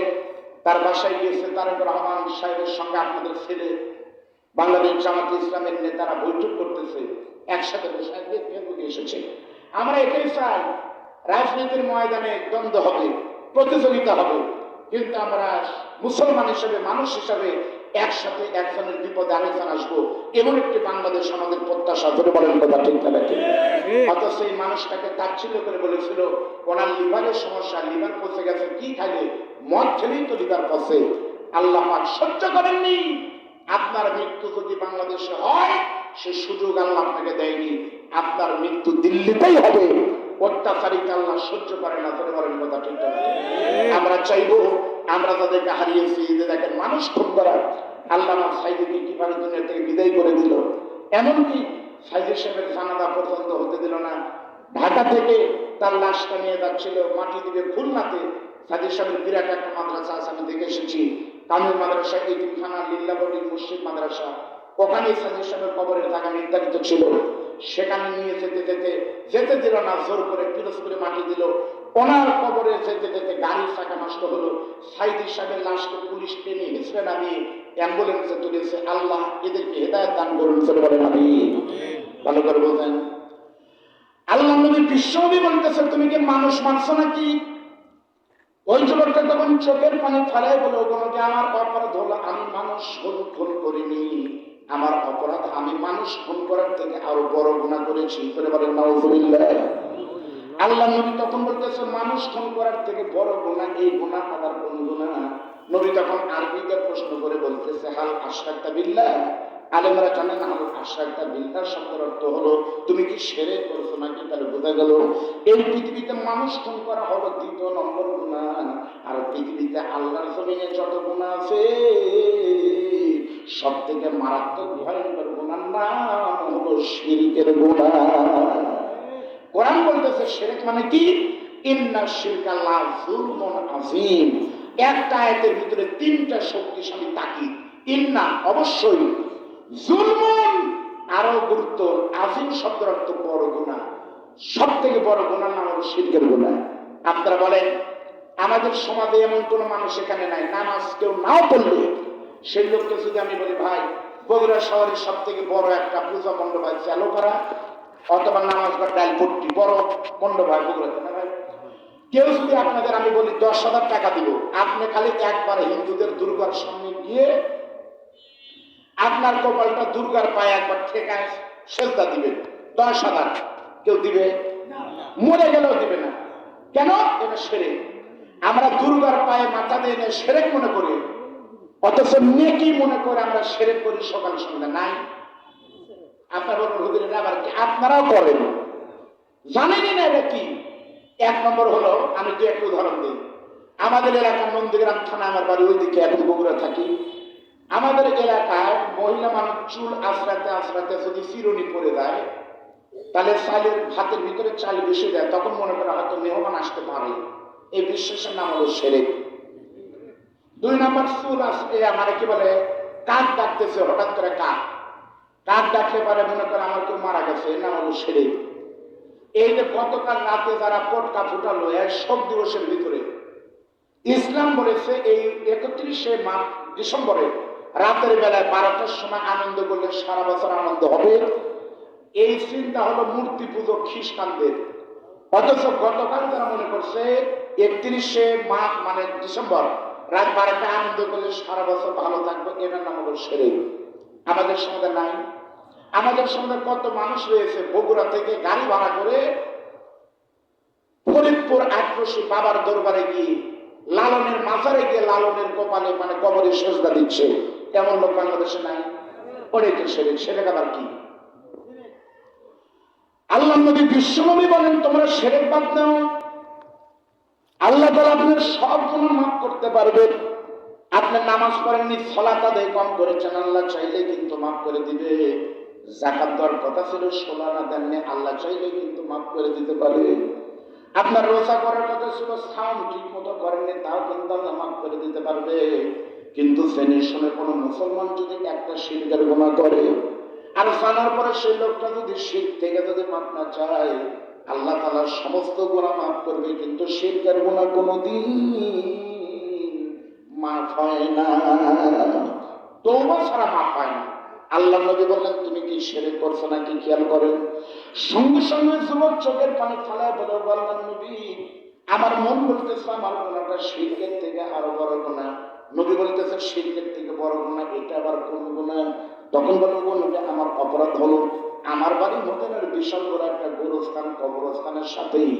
তার বাসায় গিয়েছে তারেক রহমান সাহেবের সঙ্গে আপনাদের ছেলে, বাংলাদেশ জামাত ইসলামের নেতারা বৈঠক করতেছে, একসাথে বসে ফেসবুকে এসেছে। আমরা এটাই চাই, রাজনীতির ময়দানে দ্বন্দ্ব হবে, প্রতিযোগিতা হবে, কিন্তু আমরা মুসলমান হিসেবে, মানুষ হিসাবে একসাথে একজনের বিপদে আরেকজন আসবো, এমন একটি বাংলাদেশ আমাদের প্রত্যাশা। ধরে বলেন কথা ঠিক না? অথচ এই মানুষটাকে তাচ্ছিল্য করে বলেছিল ওনার লিভারের সমস্যা, লিভার পচে গেছে, কি খাইলে? মদ খেলেই তো লিভার পচে। আল্লাহ পাক সহ্য করেননি। আপনার মৃত্যু যদি বাংলাদেশে হয়, সে সুযোগ আল্লাহ আপনাকে দেয়নি, আপনার মৃত্যু দিল্লিতেই হবে। অত্যাচারিত আল্লাহ সহ্য করে না। ধরে বলেন কথা ঠিক না? আমরা চাইবো, আমরা তাদেরকে হারিয়েছি, যে দেখেন মানুষ খুন করা, আল্লামা সাইদিকে কিভাবে দুনিয়া থেকে বিদায় করে দিল। এমনকি সাইদি সাহেবের জানাজা পর্যন্ত হতে দিল না। ঢাকা থেকে তার লাশটা নিয়ে যাচ্ছিল, মাটি দিবে খুলনাতে। সাইদি সাহেবের বিরাট একটা মাদ্রাসা আছে, আমি দেখে এসেছি, কামিল মাদ্রাসা, এতিমখানা, লিল্লাবরী মসজিদ মাদ্রাসা। ওখানে সাইদি সাহেবের কবরের জায়গা নির্ধারিত ছিল। সেখানে নিয়ে যেতে দিল না, জোর করে পিরোজপুরে মাটি দিল। ওনার কবরে যেতে যেতে গাড়ির চাকা নষ্ট হলো। সাইদি সাহেবের লাশকে পুলিশ টেনে হিসেবে নামিয়ে অ্যাম্বুলেন্সে তুলেছে। আল্লাহ এদেরকে হেদায়েত দান করুন, বলেন আমিন। ভালো করে বলতেন। আল্লাহ নবী বিশ্বনবী বলতেছে, তুমি কি মানুষ মানছো নাকি? ওই যুবকটা তখন চোখের পানি ফেলায় বলে, ওগুলোকে আমার অপরাধ হলো, আমি মানুষ খুন করিনি, আমার অপরাধ আমি মানুষ খুন করার থেকে আরো বড় গুনাহ করেছি। করে বলেন নাউজুবিল্লাহ। আল্লাহ নবী তখন বলতেছে, মানুষ খুন করার থেকে বড় গুনাহ এই গুনাহ আবার কোন গুনাহ? নবী তখন আরবিতে প্রশ্ন করে বলতেছে, হাল আশরাকতা বিল্লাহ। আলেমরা জানেন হাল আশরাকতা বিল্লাহ শব্দের অর্থ হলো তুমি কি শিরক করছো নাকি। তাহলে বোঝা গেল এই পৃথিবীতে মানুষ খুন করা হলো 2 নম্বর গুনাহ, আর পৃথিবীতে আল্লাহর জমিনে যত গুনাহ আছে সব থেকে মারাত্মক ভয়ঙ্কর গুনাহর নাম হলো শিরকের গুনাহ। কোরআন বলতেছে শিরক মানে কি? ইন্না শিরকা লা যুলমুন আযীম। একটা আয়াতের ভিতরে 3টা শক্তিশালী তাকিদ। ইন্না অবশ্যই, যুলমুন আরো গুরুত্ব, আযীম শব্দের অর্থ বড় গুনাহ। সব থেকে বড় গুনাহর নাম হলো শিরকের গুনাহ। আপনারা বলেন, আমাদের সমাজে এমন কোন মানুষ এখানে নাই, নামাজ কেউ নাও পড়লে সেই লোককে যদি আমি বলি, ভাই বগুড়া শহরের সব থেকে বড় একটা পূজা মণ্ডপ আছে চালুপাড়া, অথবা নামাজ বা ডালপট্টি বড় মণ্ডপ হয় বগুড়াতে না ভাই, কেউ যদি আপনাদের আমি বলি 10,000 টাকা দিব, আপনি খালি একবার হিন্দুদের দুর্গার সামনে গিয়ে আপনার কপালটা দুর্গার পায়ে একবার ঠেকায় সেজদা দিবেন, 10,000 কেউ দিবে? মরে গেলেও দিবে না। কেন? এটা শিরক। আমরা দুর্গার পায়ে মাথা দিয়ে শিরক মনে করি, অথচ নেকি মনে করে আমরা শিরক করি সকাল সন্ধ্যা। নাই? আপনার হুজুরের আবার কি আপনারাও করেন? জানেনই না এটা কি? 1 নম্বর হলো, আমি 2-1 উদাহরণ দিই। আমাদের এলাকার নন্দীগ্রাম থানা, আমার বাড়ি ওইদিকে, এখন বগুড়া থাকি। আমাদের এলাকায় মহিলা মানুষ চুল আশ্রাতে আশ্রাতে যদি চিরুনি পরে যায়, তাহলে চালের ভাতের ভিতরে চাল বেশি দেয়, তখন মনে করা হয়তো মেহমান আসতে পারে। এই বিশ্বাসের নাম হলো শিরক। 2 নম্বর, চুল মানে কি বলে, কাক ডাকতেছে, হঠাৎ করে কাক ডাকলে পারে মনে করে আমার কেউ মারা গেছে, এর নাম হলো শিরক। এই যে গতকাল রাতে যারা পটকা ফুটালো শোক দিবসের ভিতরে, ইসলাম বলেছে এই 31শে ডিসেম্বরে রাতের বেলায় 12টার সময় আনন্দ করলে সারা বছর আনন্দ হবে। এই চিন্তা হলো মূর্তি পুজো খ্রিস্টানদের। অথচ গতকাল তারা মনে করছে 31শে মানে ডিসেম্বর রাত 12টায় আনন্দ করলে সারা বছর ভালো থাকবে, এটার নাম হলো শিরক। আমাদের সমাজে নাই? আমাদের সমাজে কত মানুষ রয়েছে বগুড়া থেকে গাড়ি ভাড়া করে ফরিদপুর আটরশি বাবার দরবারে গিয়ে লালনের মাজারে গিয়ে লালনের কপালে মানে কবরে সেজদা দিচ্ছে, এমন লোক বাংলাদেশে নাই? ওটাই তো শিরক। শিরক আবার কি? আল্লাহ নবী বিশ্বনবী বলেন, তোমরা শিরক বাদ দাও। আল্লাহ তাআলা আপনার সব গুনাহ মাফ করতে পারবেন। আপনি নামাজ পড়েননি, সালাত আদায় কম করেছেন, আল্লাহ চাইলে কিন্তু মাফ করে দিবে। যাকাত দেওয়ার কথা ছিল, 16 আনা দেননি, আল্লাহ চাইলে কিন্তু মাফ করে দিতে পারে। আপনার রোজা করার কথা ছিল, সাওম ঠিক মতো করেননি, তাও কিন্তু আল্লাহ মাফ করে দিতে পারবে। কিন্তু জেনে শুনে কোনো মুসলমান যদি একটা শিরকের গুনাহ করে, আর জানার পরে সেই লোকটা যদি শিরক থেকে যদি মাফ না চায়, আল্লাহ তাআলা সমস্ত গুনাহ মাফ করবে, কিন্তু শিরকের গুনাহ কোনোদিন মাফ হয় না। তওবা ছাড়া মাফ হয় না। আল্লাহ নবী বললেন, তুমি কি শিরক করছো নাকি খেয়াল করেন। সঙ্গে সঙ্গে যুবক চোখের পানি ফেলায় বলে বললেন, নবী আমার মন বলতেছে আমার গুনাহটা শিরকের থেকে আরো বড় গুনাহ। নবী বলতেছে, শিরকের থেকে বড় গুনাহ এটা আবার কোন গুনাহ? তখন বলবো, নবী আমার অপরাধ হলো আমার বাড়ি মদিনার বিশাল বড় একটা গোরস্থান, কবরস্থানের সাথেই,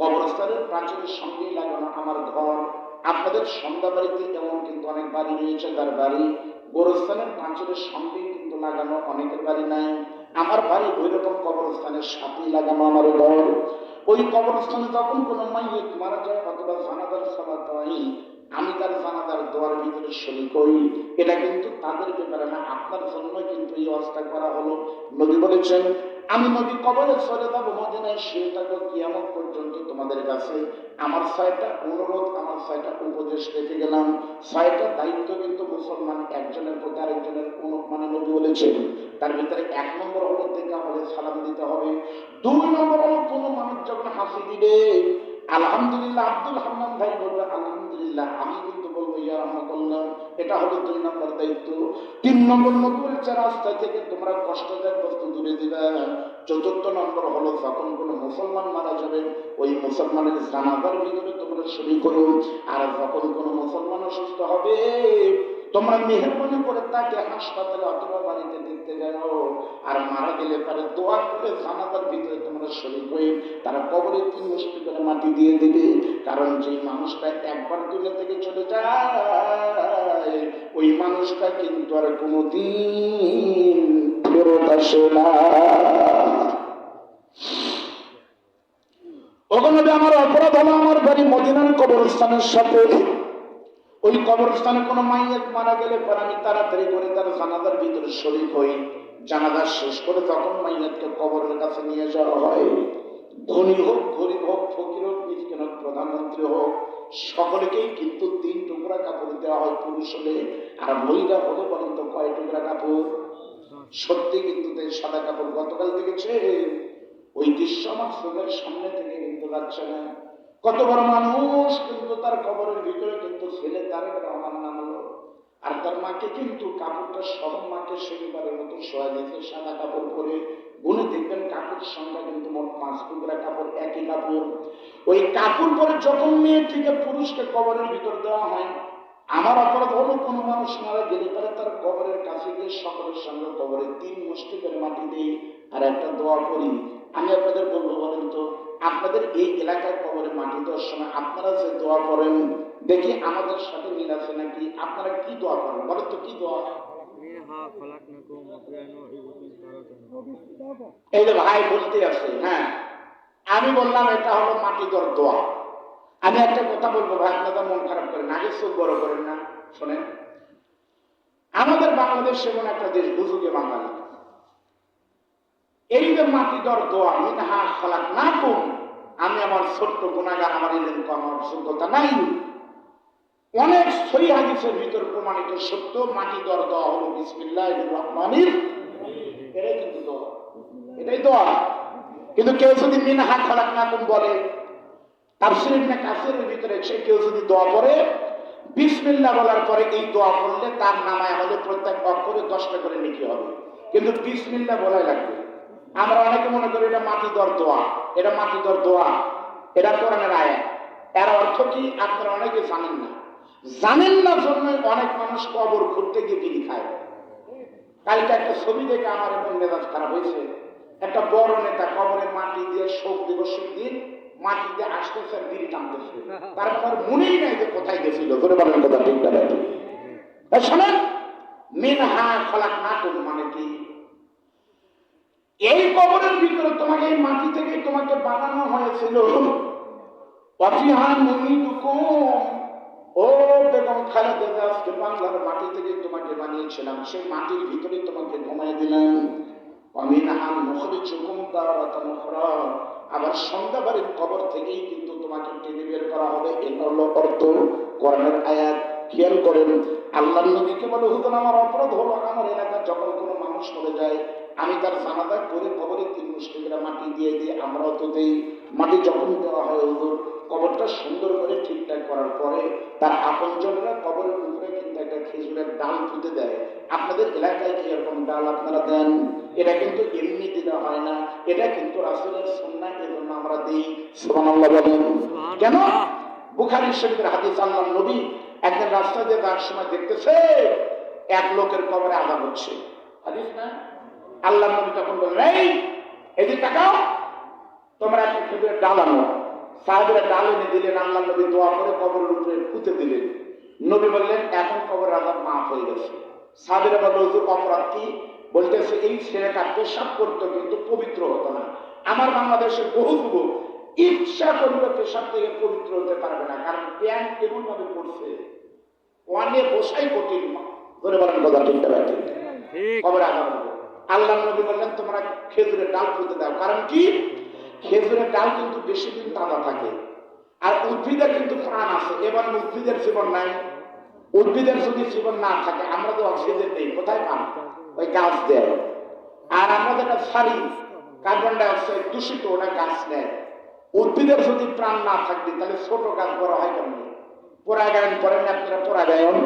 কবরস্থানের প্রাচীরের সঙ্গেই লাগানো আমার ঘর। আপনাদের সন্ধ্যা বাড়িতে এমন কিন্তু অনেক বাড়ি রয়েছে, তার বাড়ি গোরস্থানের প্রাচীরের সঙ্গেই কিন্তু লাগানো, অনেকের বাড়ি নাই। আমার বাড়ি ওই রকম কবরস্থানের সাথেই লাগানো আমার ঘর। ওই কবরস্থানে যখন কোনো মাইয়িত মারা যায় অথবা জানাজার সালাত হয়, আমি তার জানাজার দোয়ার ভিতরে শরীক হই। এটা কিন্তু তাদের ব্যাপারে না, আপনার জন্য কিন্তু এই অবস্থা করা হলো। নবী বলেছেন, আমি নবী কবরে চলে যাবো, মদিনায় শুয়ে থাকবো কিয়ামত পর্যন্ত তোমাদের কাছে। আমার 6টা অনুরোধ, আমার 6টা উপদেশ রেখে গেলাম। 6টা দায়িত্ব কিন্তু মুসলমান একজনের প্রতি আরেকজনের মানে নবী বলেছেন। তার ভিতরে 1 নম্বর হলো দেখা হলে সালাম দিতে হবে। 2 নম্বর হলো কোনো মানুষ যখন হাসি দিবে, আলহামদুলিল্লাহ, আব্দুল হান্নান ভাই বলবে আলহামদুলিল্লাহ, আমি কিন্তু বলবো ইয়া রাহমাতুল্লাহ। এটা হলো 2 নম্বর দায়িত্ব। 3 নম্বর নবীর রাস্তা থেকে তোমরা কষ্টদায়ক বস্তু দূরে দিবা। 4র্থ নম্বর হলো যখন কোনো মুসলমান মারা যাবে, ওই মুসলমানের জানাজার ভিতরে তোমরা শরীক করো। আর যখন কোনো মুসলমান অসুস্থ হবে, তোমরা মেহেরবানি করে তাকে হাসপাতালে অথবা বাড়িতে দেখতে যাও। আর মারা গেলে পরে দোয়া করে জানাজার ভিতরে তোমরা শরীক হয়ে তারা কবরে 3 মুষ্টি করে মাটি দিয়ে দেবে। কারণ যেই মানুষটা একবার দুনিয়া থেকে চলে যায়, ওই মানুষটা কিন্তু আর কোনোদিন ফেরত আসে না। ওখানে আমার অপরাধ হলো আমার বাড়ি মদিনার কবরস্থানের সাথে। ওই কবরস্থানে কোনো মাইয়িত মারা গেলে পরে আমি তাড়াতাড়ি করে তার জানাজার ভিতরে শরীক হই। জানাজা শেষ করে যখন মাইয়িতকে কবরের কাছে নিয়ে যাওয়া হয়, ধনী হোক, গরিব হোক, ফকির হোক, মিসকিন হোক, প্রধানমন্ত্রী হোক, সকলকেই কিন্তু 3 টুকরা কাপড় দেওয়া হয় পুরুষ হলে। আর মহিলা হলে বলেন তো কয় টুকরা কাপড়? সত্যি কিন্তু সাদা কাপড়। গতকাল দেখেছে ওই দৃশ্য আমার চোখের সামনে থেকে কিন্তু যাচ্ছে না। কত বড় মানুষ কিন্তু তার কবরের ভিতরে কিন্তু ছেলে তারেক রহমান নাম হলো, আর তার মাকে কিন্তু কাপড়টা সব মাকে শেষবারের মতো শোয়া দিয়েছে সাদা কাপড় পরে। গুনে দেখবেন কাপড় সংখ্যা কিন্তু মোট 5 টুকরা কাপড়, একই কাপড়। ওই কাপড় পরে যখন মেয়েটিকে পুরুষকে কবরের ভিতর দেওয়া হয়, আমার অপরাধ হলো কোনো মানুষ মারা গেলে পরে তার কবরের কাছে গিয়ে সকলের সঙ্গে কবরে 3 মুষ্টি করে মাটি দিই আর একটা দোয়া করি। আমি আপনাদের বলবো, বলেন তো আপনাদের এই এলাকায় কবরে মাটি দেওয়ার সময় আপনারা যে দোয়া করেন, দেখি আমাদের সাথে মিল আছে নাকি? আপনারা কি দোয়া করেন বলেন তো, কি দোয়া? এই যে ভাই বলতে আছে, হ্যাঁ আমি বললাম এটা হলো মাটি দেওয়ার দোয়া। আমি একটা কথা বলবো ভাই, আপনারা মন খারাপ করেন, আগে চোখ বড় করেন না। শোনেন, আমাদের বাংলাদেশ এমন একটা দেশ, বুঝুকে বাঙালি, এই যে মাটি দেওয়ার দোয়া, মিনহা খালাকনাকুম, আমি আমার ছোট্ট গুনাহগার, আমার ইলম কম, আমার যোগ্যতা নাই, অনেক সহিহ হাদিসের ভিতর প্রমাণিত সত্য। মাটি দেওয়ার দোয়া হলো বিসমিল্লাহির রহমানির, এটাই কিন্তু দোয়া, এটাই দোয়া। কিন্তু কেউ যদি মিনহা খালাকনাকুম বলে, তাফসীর ইবনে কাসিরের ভিতরে সে কেউ যদি দোয়া করে বিসমিল্লাহ বলার পরে, এই দোয়া করলে তার নামায় আমাদের প্রত্যেক অক্ষরে 10টা করে নেকি হবে, কিন্তু বিসমিল্লাহ বলাই লাগবে। আমরা অনেকে মনে করি এটা মাটি দেওয়ার দোয়া, এটা মাটি দেওয়ার দোয়া, এটা কোরআনের আয়াত। এর অর্থ কি আপনারা অনেকে জানেন না। জানেন না জন্য অনেক মানুষ কবর খুঁড়তে গিয়ে বিড়ি খায়। কালকে একটা ছবি দেখে আমার এমন মেজাজ খারাপ হয়েছে, একটা বড় নেতা কবরে মাটি দিয়ে শোক দিবসের দিন মাটিতে আসতেছে আর বিড়ি টানতেছে, তারপর মনেই নাই যে কোথায় গেছিল। ধরে বলেন কথা ঠিক না? শোনেন, মিনহা খালাকনাকুম মানে কি? এই কবরের ভিতরে তোমাকে, এই মাটি থেকে তোমাকে বানানো হয়েছিল, ওয়াফিহা নুঈদুকুম, ও বেগম খালেদা জিয়া, আজকে বাংলার মাটি থেকে তোমাকে বানিয়েছিলাম, সেই মাটির ভিতরে তোমাকে ঘুমাই দিলাম। ওয়ামিনহা নুখরিজুকুম তারাতান উখরা, আবার সন্ধ্যাবাড়ির কবর থেকেই কিন্তু তোমাকে টেনে বের করা হবে। এটা হলো অর্থ কোরআনের আয়াত। খেয়াল করেন, আল্লাহর নবীকে বলে, হুজুর আমার অপরাধ হলো, আমার এলাকায় যখন কোনো মানুষ মরে যায় আমি তার জানাজা করে কবরে 3 মুষ্টিকেরা মাটি দিয়ে দিই, আমরাও তো দেই। মাটি যখন দেওয়া হয় হুজুর, কবরটা সুন্দর করে ঠিকঠাক করার পরে তার আপনজনরা কবরের উপরে কিন্তু একটা খেজুরের ডাল পুঁতে দেয়। আপনাদের এলাকায় কি এরকম ডাল আপনারা দেন? এটা কিন্তু এমনি দিতে হয় না, এটা কিন্তু রাসূলের সুন্নাহ, এজন্য আমরা দিই। সুবহানাল্লাহ বলেন। কেন? বুখারী শরীফের হাদিস, আল্লাহর নবী একদিন রাস্তা দিয়ে যাওয়ার সময় দেখতেছে এক লোকের কবরে আযাব হচ্ছে। হাদিস না? আল্লাহর নবী তখন বললেন, এই এদিকে তাকাও, তোমরা একটা খেজুরের ডাল আনো। সাহাবীরা ডাল এনে দিলেন, আল্লাহর নবী দোয়া করে কবরের উপরে পুঁতে দিলেন। নবী বললেন, এখন কবরের আযাব মাফ হয়ে গেছে। সাহাবীরা বলল, হুজুর অপরাধ কি? বলতেছে, এই ছেলেটা পেশাব করতো কিন্তু পবিত্র হতো না। আমার বাংলাদেশের বহু যুবক ইচ্ছা করলে পেশাব থেকে পবিত্র হতে পারবে না, কারণ প্যান্ট এমন ভাবে পড়ছে ওয়ানে বসাই কঠিন। ধরে বলেন কথা ঠিক না? কবরে আযাব হবে। আল্লাহর নবী বললেন, তোমরা খেজুরের ডাল পুঁতে দাও। কারণ কি? খেজুরের ডাল কিন্তু বেশি দিন তাজা থাকে, আর উদ্ভিদের কিন্তু প্রাণ আছে। এবার উদ্ভিদের জীবন নাই। উদ্ভিদের যদি জীবন না থাকে, আমরা তো অক্সিজেন নেই, কোথায় পান? ওই গাছ দেয়। আর আমরা যেটা ছাড়ি কার্বন ডাই অক্সাইড দূষিত, ওটা গাছ নেয়। উদ্ভিদের যদি প্রাণ না থাকবে তাহলে ছোট গাছ বড় হয় কেমন? পরাগায়ন করেন না আপনারা? পরাগায়ন।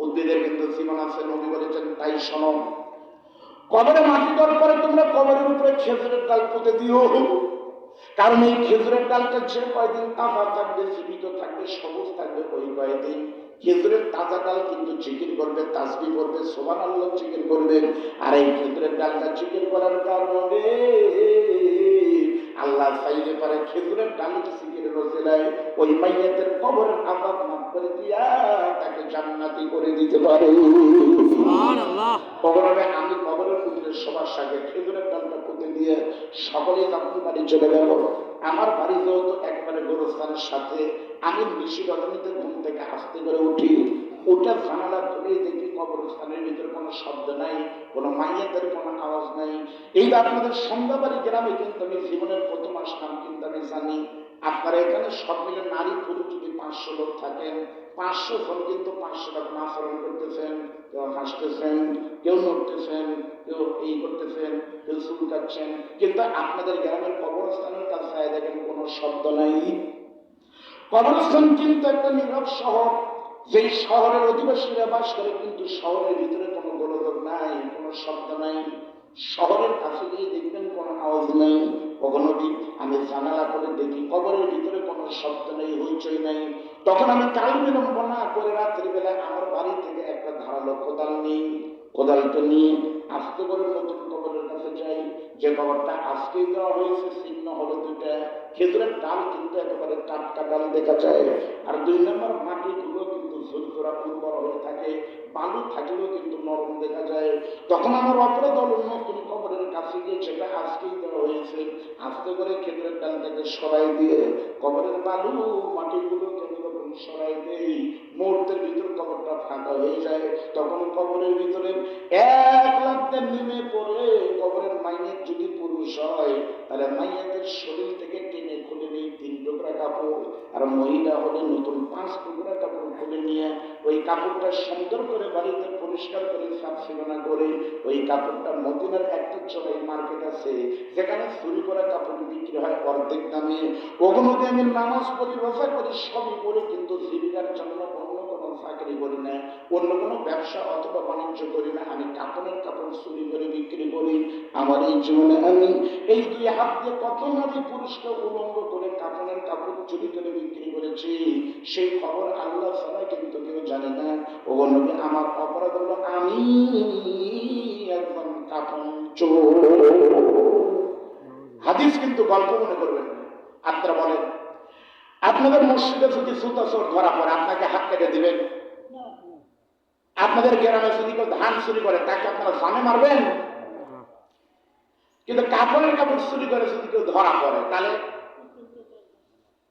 উদ্ভিদের কিন্তু জীবন আছে। নবী বলেছেন, তাই শোনো, কবরে মাটি দেওয়ার পরে তোমরা কবরের উপরে খেজুরের ডাল পুঁতে দিও। কারণ এই খেজুরের ডালটা যে কয়দিন তাজা থাকবে, জীবিত থাকবে, সবুজ থাকবে, ওই কয়দিন খেজুরের তাজা ডাল কিন্তু জিকির করবে, তাসবিহ করবে, সুবহানাল্লাহ জিকির করবে। আর এই খেজুরের ডালটা জিকির করার কারণে আল্লাহ চাইলে পারে খেজুরের ডালের জিকিরের রসিলায় ওই মাইয়াতের কবরের আযাব মাফ করে দিয়া তাকে জান্নাতি করে দিতে পারে। সুবহানাল্লাহ। কবরে আমি কবরের উপরে সবার সাথে খেজুরের ডালটা পুঁতে দিয়ে সকলেই আপনি বাড়ি চলে গেল। আমার বাড়ি যেহেতু একবারে গোরস্থানের সাথে, আমি নিশি রজনীতে ঘুম থেকে আস্তে করে উঠি, ওটা জানালা ধরেই দেখি কবরস্থানের ভিতরে কোনো শব্দ নাই, কোনো মাইয়াতের কোনো আওয়াজ নাই। এই আপনাদের সন্ধ্যাবাড়ি গ্রামে কিন্তু আমি জীবনের প্রথম আসলাম, কিন্তু আমি জানি আপনারা এখানে সব মিলে নারী পুরুষ যদি 500 লোক থাকেন, 500 জন কিন্তু 500 রকম আচরণ করতেছেন। কেউ হাসতেছেন, কেউ নড়তেছেন, কেউ এই করতেছেন, কেউ চুল কাটছেন। কিন্তু আপনাদের গ্রামের কবরস্থানের কাছে দেখেন কোনো শব্দ নাই। কবরস্থান কিন্তু একটা নীরব শহর, যেই শহরের অধিবাসীরা বাস করে, কিন্তু শহরের ভিতরে কোনো গোলযোগ নাই, কোনো শব্দ নাই। শহরের কাছে গিয়ে দেখবেন কোনো আওয়াজ নেই। কখনো আমি জানালা করে দেখি কবরের ভিতরে কোনো শব্দ নেই, হইচই নাই। তখন আমি কাল বিলম্ব না করে রাত্রিবেলায় আমার বাড়ি থেকে একটা ধারালো কোদাল নিই, কোদালটা নিয়ে আস্তে করে নতুন কবরের কাছে যাই। যে কবরটা আজকেই দেওয়া হয়েছে, চিহ্ন হলো 2টা। খেজুরের ডাল কিন্তু একেবারে টাটকা ডাল দেখা যায়। আর 2 নম্বর মাটিগুলো কিন্তু ঝুরঝুরা উর্বর হয়ে থাকে, বালু থাকলেও কিন্তু নরম দেখা যায়। তখন আমার অপরাধ হলো নতুন কবরের কাছে গিয়ে যেটা আজকেই দেওয়া হয়েছে আস্তে করে খেজুরের ডালটাকে সরাই দিয়ে কবরের বালু মাটিগুলো যখন সরাই দেই, মুহূর্তের ভিতর কবরটা ফাঁকা হয়ে যায়। তখন কবরের ভিতরে এক লাফে নেমে পড়ে কবরের মাইয়ের যদি পুরুষ হয় তাহলে মাইয়াদের শরীর থেকে টেনে খুলে নিয়ে 3 টুকরা কাপড়, আর মহিলা হলে নতুন 5 টুকরা কাপড় খুলে নিয়ে ওই কাপড়টা সুন্দর করে বাড়িতে পরিষ্কার করে সাফ সিলনা করে ওই কাপড়টা মদিনার একটা চড়াই মার্কেট আছে, যেখানে চুরি করা কাপড় বিক্রি হয় অর্ধেক দামে। ওগুলোতে আমি নামাজ পড়ি, রোজা করি, সবই করে, কিন্তু জীবিকার জন্য অন্য কোনো চাকরি করি না, অন্য কোনো ব্যবসা অথবা বাণিজ্য করি না। আমি কাপড়ের কাপড় চুরি করে বিক্রি করি। আমার এই জীবনে আমি এই 2 হাত দিয়ে কত নারী পুরুষকে উলঙ্গ করে কাপড়ের কাপড় চুরি করে বিক্রি করেছি, সেই খবর আল্লাহ ছাড়া কিন্তু কেউ জানে না। ও নবী, আমার অপরাধ হলো আমি একজন কাপড় চোর। হাদিস কিন্তু গল্প মনে করবেন। আপনারা বলেন, আপনাদের মসজিদে যদি জুতা চোর ধরা পড়ে আপনাকে হাত কেটে দিবেন? আপনাদের গ্রামে যদি কেউ ধান চুরি করে তাকে আপনারা জানে মারবেন? কিন্তু কাপড়ের কাপড় চুরি করে যদি কেউ ধরা পড়ে তাহলে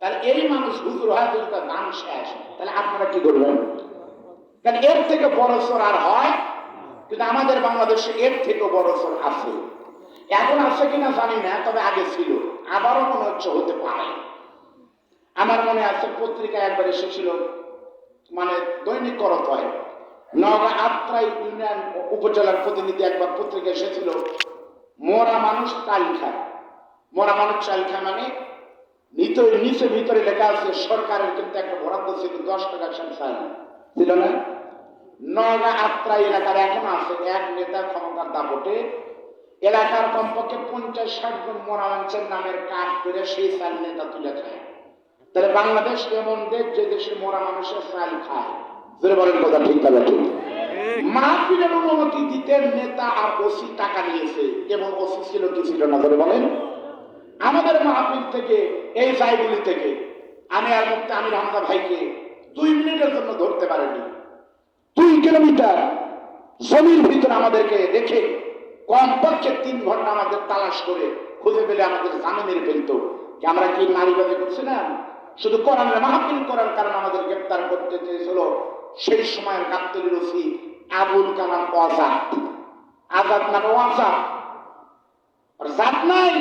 তাহলে এই মানুষ হুজুর হয় যদি তার দান শেষ, তাহলে আপনারা কি করবেন? কারণ এর থেকে বড় চোর আর হয়, কিন্তু আমাদের বাংলাদেশে এর থেকে বড় চোর আছে। এখন আছে কিনা জানি না, তবে আগে ছিল, আবারও মনে হচ্ছে হতে পারে। আমার মনে আছে পত্রিকায় একবার এসেছিল, মানে দৈনিক করত হয়, নওগাঁ আত্রাই ইউনিয়ন উপজেলার প্রতিনিধি একবার পত্রিকা এসেছিল, মরা মানুষ চাল খায়। মরা মানুষ চাল খায় মানে নিচে ভিতরে লেখা আছে সরকারের কিন্তু একটা বরাদ্দ ছিল 10 টাকা চাল ছিল না। নওগাঁ আত্রাই এলাকার এখন আছে এক নেতা ক্ষমতার দাপটে এলাকার কমপক্ষে 50-60 জন মরা মানুষের নামের কাজ করে সেই চাল নেতা তুলে খায়। তাহলে বাংলাদেশ এমন দেশ যে দেশে মরা মানুষের চাল খায়। বলেন কথা ঠিক না ঠিক? মাহফিলের অনুমতি দিতে নেতা আর ওসি টাকা নিয়েছে, এবং ওসি ছিল কি ছিল না বলে বলেন? আমাদের মাহফিল থেকে এই জায়গুলি থেকে আমি আর মুক্তি আমির হামজা ভাইকে 2 মিনিটের জন্য ধরতে পারেনি। 2 কিলোমিটার জমির ভিতরে আমাদেরকে রেখে কমপক্ষে 3 ঘন্টা আমাদের তালাশ করে খুঁজে পেলে আমাদের জানে মেরে ফেলতো। আমরা কি নারীবাদী করছি না? শুধু কোরআনের মাহফিল করার কারণে আমাদের গ্রেপ্তার করতে চেয়েছিল সেই সময়ের গাবতলীর ওসি আবুল কালাম আজাদ। আজাদ মানে আজাদ, আর জাত নাই।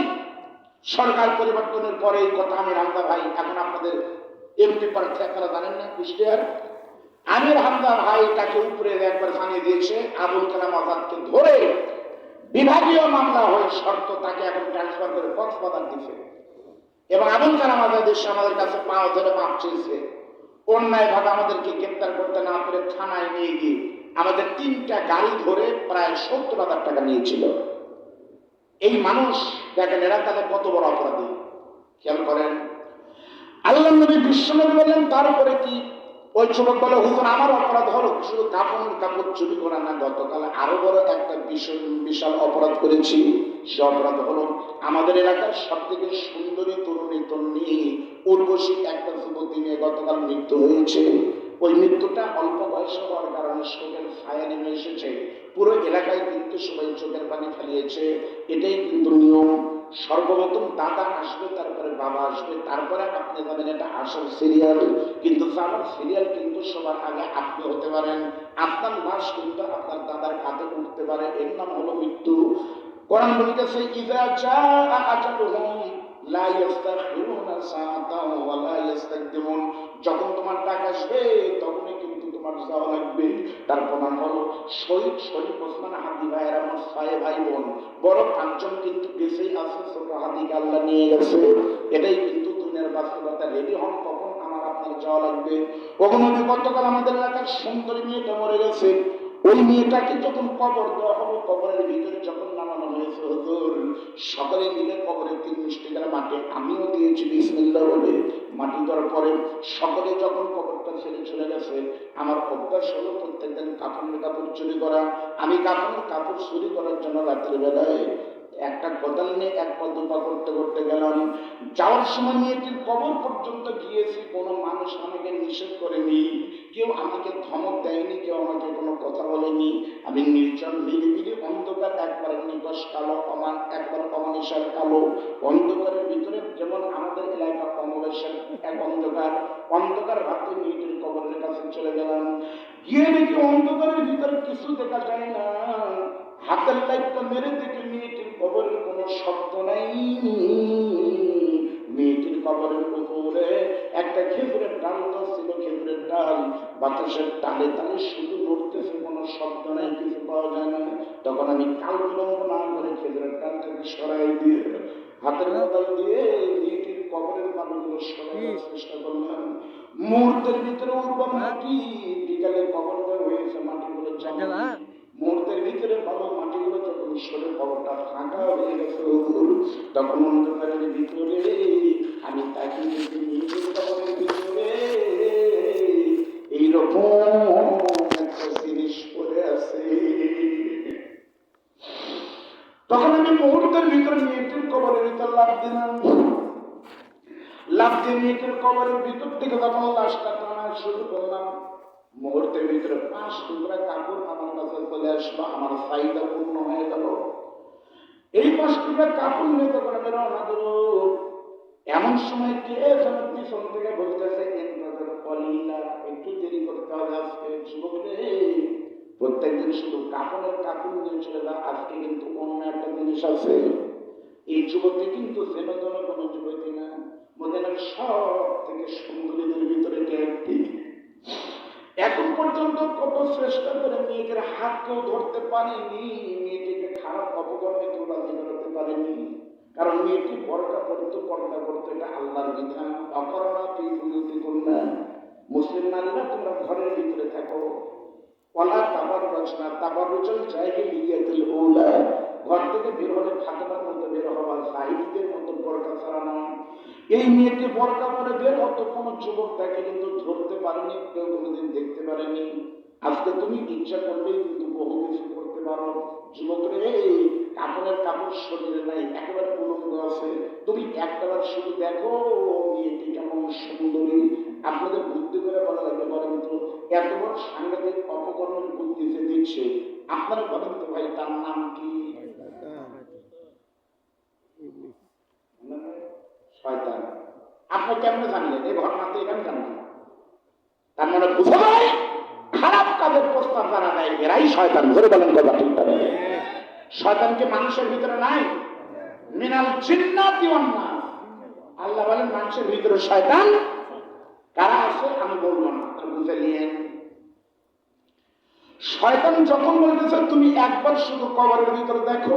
সরকার পরিবর্তনের পরে এই কথা আমির হামজা ভাই, এখন আপনাদের এমপি প্রার্থী আপনারা জানেন না কুষ্টিয়ার, আমির হামজা ভাই তাকে উপরে একবার জানিয়ে দিয়েছে আবুল কালাম আজাদকে ধরে বিভাগীয় মামলা হয়ে শর্ত তাকে এখন ট্রান্সফার করে কক্সবাজার দিচ্ছে। এবং আবুল কালাম আজাদ এসে আমাদের কাছে পাওয়া ধরে মাপ চেয়েছে। অন্যায় ভাবে আমাদেরকে গ্রেপ্তার করতে না পেরে থানায় নিয়ে গিয়ে আমাদের 3টা গাড়ি ধরে প্রায় 70,000 টাকা নিয়েছিল। এই মানুষ দেখেন এরা তাদের কত বড় অপরাধী, খেয়াল করেন। আল্লাহ নবী বিশ্বনবী বললেন তারপরে কি? ওই যুবক বলে হুজুর আমার অপরাধ হলো শুধু কাপড় চুরি করা না, গতকাল আরো বড় একটা বিশাল অপরাধ করেছি। সে অপরাধ হলো আমাদের এলাকার সব থেকে সুন্দরী তরুণী উর্বশী একটা যুবতী নিয়ে গতকাল মৃত্যু হয়েছে। ওই মৃত্যুটা অল্প বয়সে হওয়ার কারণে চোখের ছায়া নেমে এসেছে। পুরো এলাকায় কিন্তু সবাই চোখের পানি ফেলিয়েছে। এটাই কিন্তু নিয়ম। সর্বপ্রথম দাদা আসবে, তারপরে বাবা আসবে, তারপরে আপনি যাবেন। এটা আসল সিরিয়াল। কিন্তু যাবার সিরিয়াল কিন্তু সবার আগে আপনি হতে পারেন। আপনার লাশ কিন্তু আপনার দাদার কাঁধে উঠতে পারে। এর নাম হলো মৃত্যু। কোরআন বলতেছে ইযা জাআ আজালুহুম লা ইস্তাখিরুনা সাআতাও ওয়া লা ইস্তাকদিমুন। যখন তোমার টাক আসবে তখনই কিন্তু তোমার যাওয়া লাগবে। তার প্রমাণ হলো শহীদ শরীফ ওসমান হাদি ভাইয়ের আমার 6 ভাই বোন, বড় 5 জন কিন্তু বেঁচেই আছে, ছোট হাদিকে আল্লাহ নিয়ে গেছে। এটাই কিন্তু দুনিয়ার বাস্তবতা। রেডি হন, তখন আমার আপনার যাওয়া লাগবে। ওখানে গতকাল আমাদের এলাকার সুন্দরী মেয়েটা মরে গেছে। ওই মেয়েটাকে যখন কবর দেওয়া হলো, কবরের ভিতরে যখন নামানো হয়েছে হুজুর, সকলে মিলে কবরে 3 মিষ্টি করে মাটি আমিও দিয়েছি বিসমিল্লাহ বলে। মাটি দেওয়ার পরে সকলে যখন কবরটা ছেড়ে চলে গেছে, আমার অভ্যাস হলো প্রত্যেকদিন কাপড় চুরি করা। আমি কাপড় চুরি করার জন্য রাত্রিবেলায় একটা কোদাল নিয়ে এক পা দুপা করতে করতে গেলাম। যাওয়ার সময় মেয়েটির কবর পর্যন্ত গিয়েছি, কোনো মানুষ আমাকে নিষেধ করেনি, কেউ আমাকে ধমক দেয়নি, কেউ আমাকে কোনো কথা বলেনি। আমি নির্জন নিরিবিলি অন্ধকার, একবার নিকশ কালো একবার অমানিসার কালো অন্ধকারের ভিতরে, যেমন আমাদের এলাকা অমাবস্যার এক অন্ধকার রাতে মেয়েটির কবরের কাছে চলে গেলাম। গিয়ে দেখি অন্ধকারের ভিতরে কিছু দেখা যায় না। হাতের লাইটটা মেরে দেখে মেয়েটির কবরের কোনো শব্দ নাই। মেয়েটির কবরের উপরে একটা খেজুরের ডাল ছিল, খেজুরের ডাল বাতাসের টালে টালে শুধু লড়তেছে, কোনো শব্দ নাই, কিছু পাওয়া যায় না। তখন আমি কাল বিলম্ব না করে খেজুরের ডালটাকে সরাই দিয়ে হাতের কোদাল দিয়ে মেয়েটির কবরের বালুগুলো সরানোর চেষ্টা করলাম। মুহূর্তের ভিতরে উর্বর মাটি, বিকালে কবর হয়েছে, মাটিগুলো জমা। মুহূর্তের ভিতরে ভালো মাটিগুলো যখন সরে কবরটা ফাঁকা হয়ে গেছে, তখন অন্ধকারের ভিতরে আমি তাকে নিজের কবরের ভিতরে এইরকম একটা জিনিস পড়ে আছে। তখন আমি মুহূর্তের ভিতরে মেয়েটির কবরের ভিতর লাফ দিলাম। লাফ দিয়ে মেয়েটির কবরের ভিতর থেকে যখন লাশটা টানা শুরু করলাম, মুহূর্তের ভিতরে 5 টুকরা কাপড় আমার কাছে চলে আসলো। আমার চাহিদা পূর্ণ হয়ে গেল। এই 5 টুকরা কাপড় নিয়ে তখন আমি রওনা দেব। এমন সময় কে যেন পিছন থেকে বলতেছে একটু দেরি করতে হবে আজকে। যুবক রে, প্রত্যেকদিন শুধু কাপড়ের কাপড় নিয়ে চলে যা, আজকে কিন্তু অন্য একটা জিনিস আছে। এই যুবতী কিন্তু যেন তেন কোনো যুবতী না, মদিনার সব থেকে সুন্দরীদের ভিতরে একটি। এখন পর্যন্ত কত চেষ্টা করে মেয়েদের হাত কেউ ধরতে পারেনি, মেয়েটিকে খারাপ অপকর্মে কেউ রাজি করাতে পারেনি। কারণ মেয়েটি বড়টা পড়তো, পর্দা করতো, এটা আল্লাহর বিধান। অকর্ণা তুই বিরতি করনা, মুসলিম নারীরা তোমরা ঘরের ভিতরে থাকো। ওলা তাবার রচনা তাবার রচন চাইবে লিয়াতিল ওলা, ঘর থেকে বের হলে ফাতেমার মতো বের হওয়ার, সাহিত্যের মতো বরকা ছাড়ানো। এই মেয়েটি বরকা পরে বের হতো, কোনো যুবক তাকে কিন্তু ধরতে পারেনি, কেউ কোনোদিন দেখতে পারেনি। আজকে তুমি ইচ্ছা করলেই কিন্তু বহু কিছু করতে পারো। যুবকরে, এই কাপড়ের কাপড় শরীরে নাই, একেবারে উলঙ্গ আছে, তুমি একবার শুধু দেখো মেয়েটি কেমন সুন্দরী। আপনাদের বুদ্ধি করে বলা লাগে, বলেন তো এত বড় সাংঘাতিক অপকর্মের বুদ্ধি যে দিচ্ছে, আপনারা বলেন তো ভাই তার নাম কি? শয়তান। আপনি কেমনে জানলেন? এই ঘটনাতে এখানে জানলেন, তার মানে বুঝা যায় খারাপ কাজের প্রস্তাব যারা দেয় এরাই শয়তান। ধরে বলেন কথা ঠিক পারে। শয়তানকে মানুষের ভিতরে নাই, মিনাল জিন্নাতি ওয়ান নাস। আল্লাহ বলেন মানুষের ভিতরে শয়তান কারা আছে আমি বলবো না, বুঝে নিয়েন। শয়তান যখন বলতেছে তুমি একবার শুধু কবরের ভিতরে দেখো,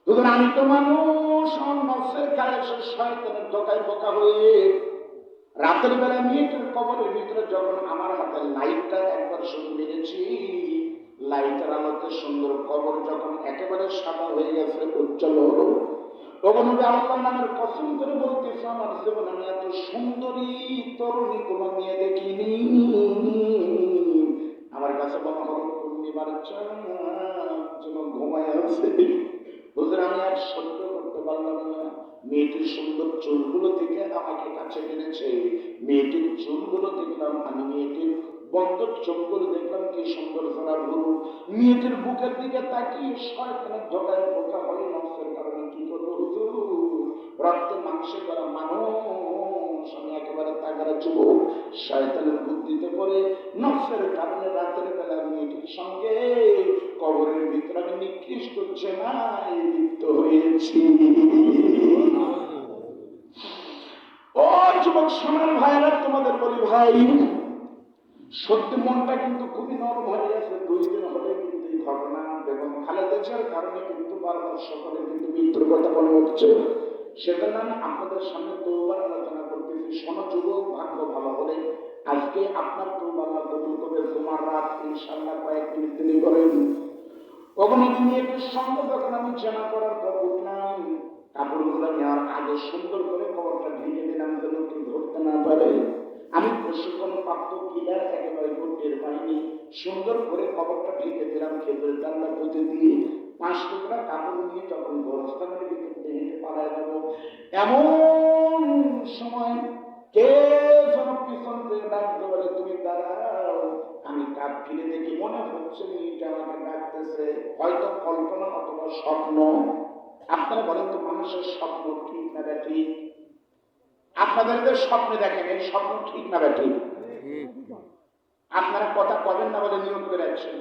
দুজন আমি তো মানুষ নফসের কালে শয়তানের ধোকায় বোকা হয়ে রাতের বেলা মেয়েটার কবরের ভিতরে যখন আমার হাতে লাইটটা একবার শুধু মেরেছি, লাইটের আলোতে সুন্দর কবর যখন একেবারে সাদা হয়ে গেছে, উজ্জ্বল হলো, তখন আল্লাহর নামের কসম করে বলতেছে আমার জীবনে আমি এত সুন্দরী তরুণী কোনো মেয়ে দেখিনি। আমার কাছে মনে হলো পূর্ণিমার চাঁদ যেন ঘুমায় আছে। হুজুর আমি আর সহ্য করতে পারলাম না, মেয়েটির সুন্দর চুলগুলো থেকে আমাকে কাছে টেনেছে। মেয়েটির চুলগুলো দেখলাম আমি, মেয়েটির বন্ধ চোখগুলো দেখলাম কি সুন্দর ধরা ভুরু। মেয়েটির বুকের দিকে তাকিয়ে শয়তানের ধোকায় বোকা হয়ে নফসের কারণে কি করবো হুজুর, রক্তে মাংসে করা মানুষ আমি একেবারে তাগারা যুবক, শয়তানের বুদ্ধিতে পড়ে নফসের কারণে রাতের বেলা মেয়েটির সঙ্গে কবরের ভিতরে আমি নিকৃষ্ট জেনায় লিপ্ত হয়েছি। ও যুবক সোনার ভাইরা, তোমাদের বলি ভাই, সত্যি মনটা কিন্তু খুবই নরম হয়ে গেছে। 2 দিন হলে কিন্তু এই ঘটনা বেগম খালেদা জিয়ার কারণে কিন্তু বারবার সকলে কিন্তু মৃত্যুর কথা মনে হচ্ছে। সেটা আমি আপনাদের সামনে তওবার আলোচনা করতেছি। শোনো যুবক, ভাগ্য ভালো হলে আজকে আপনার তওবা আল্লাহ কবুল করবে। তোমার রাত ইনশাআল্লাহ কয়েক মিনিট তিনি করেন। কখনো মেয়েটির সঙ্গে যখন আমি জানা করার পর উঠলাম, কাপড়গুলো নেওয়ার আগে সুন্দর করে কবরটা ঢেকে দিলাম যেন কেউ ধরতে না পারে। আমি প্রশিক্ষণ প্রাপ্ত কিলার একেবারে টের পাইনি, সুন্দর করে কবরটা ঢেকে দিলাম, খেজুরের ডান্ডা পুঁতে দিয়ে 5 টুকরা কাপড় নিয়ে যখন গোরস্থানের ভিতরে হেঁটে পালায় যাব, এমন সময় কে যেন পিছন থেকে ডাকতে বলে তুমি দাঁড়াও। আমি কাপ ফিরে দেখি মনে হচ্ছে মেয়েটা আমাকে ডাকতেছে, হয়তো কল্পনা অথবা স্বপ্ন। আপনারা বলেন তো মানুষের স্বপ্ন ঠিক না ঠিক? আপনাদের যে স্বপ্নে দেখেন এই স্বপ্ন ঠিক না ঠিক? আপনারা কথা কবেন না বলে নিয়োগ করে রাখছেন।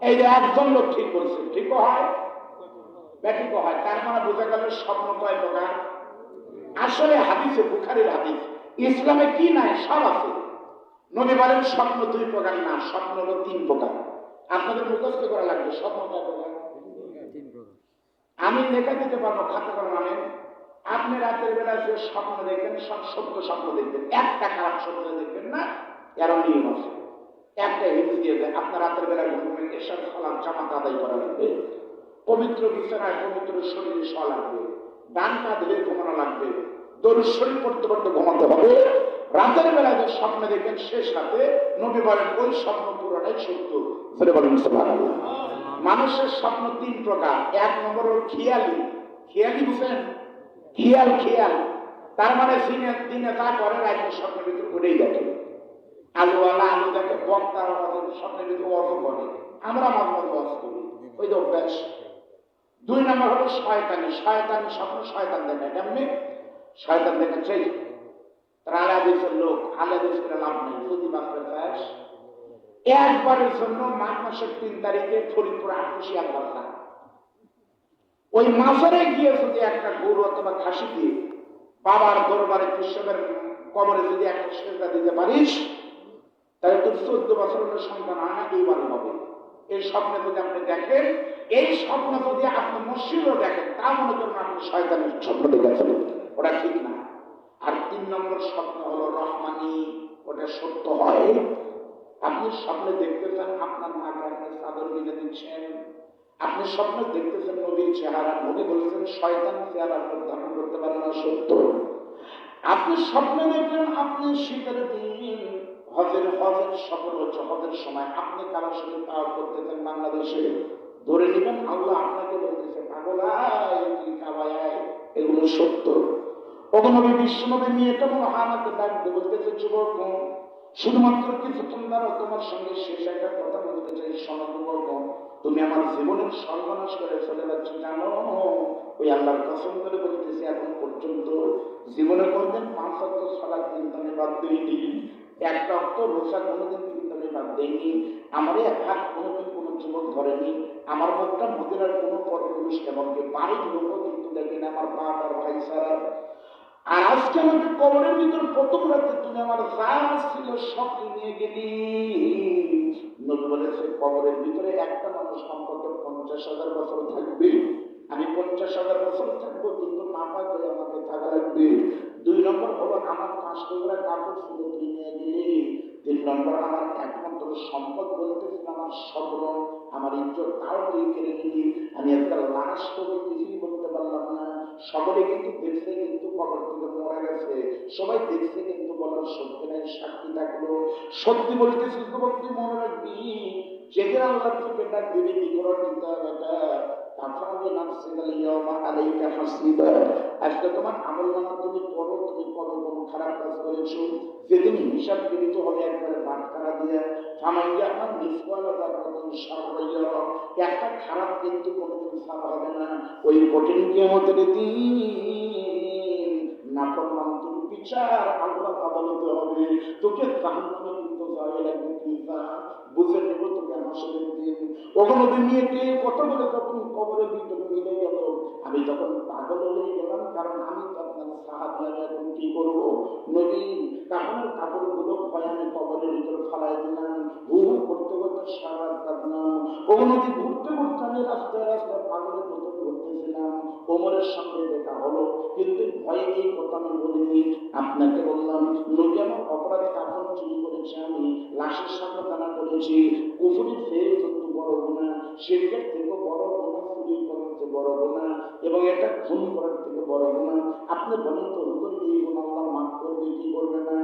এই যে একজন লোক ঠিক বলছে, ঠিক হয় ব্যাঠিক হয়, তার মানে বোঝা গেল স্বপ্ন কয় প্রকার। আসলে হাদিসে, বুখারীর হাদিস, ইসলামে কি নাই সব আছে। নবী বলেন স্বপ্ন 2 প্রকার না, স্বপ্ন হলো 3 প্রকার। আপনাদের মুখস্থ করা লাগবে স্বপ্ন কয় প্রকার। আমি লেখা দিতে পারবো, খাতা করে মানে আপনি রাতের বেলা যে স্বপ্ন দেখবেন সব সত্য স্বপ্ন দেখবেন, একটা খারাপ স্বপ্ন দেখবেন না। এরও নিয়ম আছে। একটা হিন্দু দিয়ে দেয়, আপনার রাতের বেলা ঘুমবেন, এসব সালাম জামাত আদায় করা লাগবে, পবিত্র বিছানায় পবিত্র শরীরে শোয়া লাগবে, ডান পা ধরে ঘুমানো লাগবে, দরুদ শরীফ পড়তে পড়তে ঘুমাতে হবে। রাতের বেলা যে স্বপ্ন দেখবেন শেষ রাতে নবী বলেন ওই স্বপ্ন পুরোটাই সত্য। ফিরে বলেন সুবহানাল্লাহ। মানুষের স্বপ্ন 3 প্রকার। 1 নম্বর হল খেয়ালি। খেয়ালি বুঝেন? খেয়াল খেয়াল তার মানে দিনে যা করে রাতের স্বপ্নের ভিতরে ওটাই দেখে। আলুওয়ালা আলু দেখে, বক্তার স্বপ্নের ভিতরে অর্থ করে, আমরা মাঝে মাঝে অর্থ করি, ওই তো অভ্যাস। 2 নম্বর হলো শয়তানি। শয়তানি স্বপ্ন শয়তান দেখায়। কেমনি শয়তান দেখাচ্ছে? তারা আলাদিসের লোক, আলাদিস করে লাভ নেই। যদি বাঁচতে চাস একবারের জন্য মাঘ মাসের 3 তারিখে ফরিদপুর আটকুশি একবার না, ওই মাজারে গিয়ে যদি একটা গরু অথবা খাসি দিয়ে বাবার দরবারে কৃষকের কবরে যদি একটা সেজদা দিতে পারিস, তাহলে তোর 14 বছরের সন্তান আনা এইবারে হবে। এই স্বপ্নে যদি আপনি দেখেন, এই স্বপ্ন যদি আপনি মসজিদও দেখেন, তা মনে করেন আপনি শয়তানের স্বপ্ন দেখেছেন, ওটা ঠিক না। আর 3 নম্বর স্বপ্ন হলো রহমানি, ওটা সত্য হয়। আপনি স্বপ্নে দেখতেছেন আপনার মাকে আপনি চাদর মিলে দিচ্ছেন, আপনি স্বপ্নে দেখতেছেন নবীর চেহারা, নবী বলছেন শয়তান চেহারা ধারণ করতে পারে না, সত্য। আপনি স্বপ্নে দেখলেন আপনি শীতের দিন হজের সফর হচ্ছে, হজের সময় আপনি কারোর সাথে পাওয়া করতেছেন বাংলাদেশে, ধরে নেবেন আল্লাহ আপনাকে বলতেছে পাগলায় তুই কাবায়, এগুলো সত্য। অগনবী বিশ্বনবী নিয়ে কেমন আমাকে ডাকতে বলতেছে যুবক, শুধুমাত্র কিছুক্ষণ দ্বারা তোমার সঙ্গে শেষ একটা কথা বলতে চাই, শোনো যুবক, তুমি আমার জীবনের সর্বনাশ করে চলে যাচ্ছ জানো? ওই আল্লাহর কসম করে বলতেছি এখন পর্যন্ত জীবনে কোনদিন 5 ওয়াক্ত সালাত কিন্তু আমি বাদ দিইনি, একটা অক্ত রোজা কোনোদিন কিন্তু আমি বাদ দিইনি, আমার এক হাত কোনোদিন কোনো যুবক ধরেনি, আমার মুখটা মদিনার কোনো পরপুরুষ এমনকি বাড়ির লোকও কিন্তু দেখেন আমার বাপ আর ভাই ছাড়া। আর আজকে আমাকে কবরের ভিতর প্রথম রাতে তুমি আমার যা ছিল সব নিয়ে গেলি। নবী বলেছে কবরের ভিতরে একটা মানুষ অন্তত 50,000 বছর থাকবে, আমি 50,000 বছর থাকবো, কিন্তু নাপাক হয়ে আমাকে থাকা লাগবে। 2 নম্বর হলো আমার 5 টুকরা কাপড় ছিল তুই নিয়ে গেলি। 3 নম্বর আমার একমাত্র সম্পদ বলতেছিল আমার স্বপ্ন, আমার ইজ্জত, তাও তুই কেড়ে নিলি। আমি একটা লাশ তোকে কিছুই বলতে পারলাম না। সকলে কিন্তু দেখছে, কিন্তু কবর থেকে মরে গেছে, সবাই দেখছে কিন্তু বলার সত্যি নাই, সাক্ষী থাকলো। সত্যি বলতেছি যুবক তুই মনে রাখবি, যেদিন আল্লাহ তোকে ডাক দিবে কি করার চিন্তা বেটা, আজকে তোমার আমল নামা তুমি করো, তুমি কত কোন খারাপ কাজ করেছো, যেদিন হিসাব গৃহীত হবে একবারে বাটখারা দিয়ে থামাইয়া আমার নিষ্ফলতার মতন সারাইয়া, একটা খারাপ কিন্তু কোনোদিন সারা হবে না। ওই কঠিন কিয়ামতের দিন নাফরমান তোর বিচার আল্লাহ আদালতে হবে, তোকে জাহান্নামে কিন্তু যাওয়া লাগবে, তুই যা বুঝে নেব তোকে হাসরের দিন। ওখানে নিয়ে কে কথা বলে যখন কবরের ভিতরে মিলে গেল, আমি তখন পাগল হয়ে গেলাম, কারণ আমি তো আপনার সাহায্য এখন কি করবো নবী, কাপড়ের কাপড়গুলো ভয় আমি কবরের ভিতরে ফালাই দিলাম, হু হু করতে করতে সারা কাঁদলাম। ও নদী ঘুরতে ঘুরতে আমি রাস্তায় রাস্তায় পাগলের মতো ঘুরতেছিলাম, কোমরের সঙ্গে দেখা হলো, কিন্তু ভয়ে এই কথা আমি বলিনি, আপনাকে বললাম নবী আমার অপরাধে কাপড় চুরি করেছে, আমি লাশের সামনে দানা করেছি, কুফুরি ফেল কিন্তু বড় গুণা, শিরকের থেকে বড় গুণা, চুরি করার থেকে বড় গুণা, এবং এটা খুন করার থেকে বড় গুণা। আপনি বলেন তো হুজুর এই গুণা আল্লাহ মাফ করবে কি করবে না?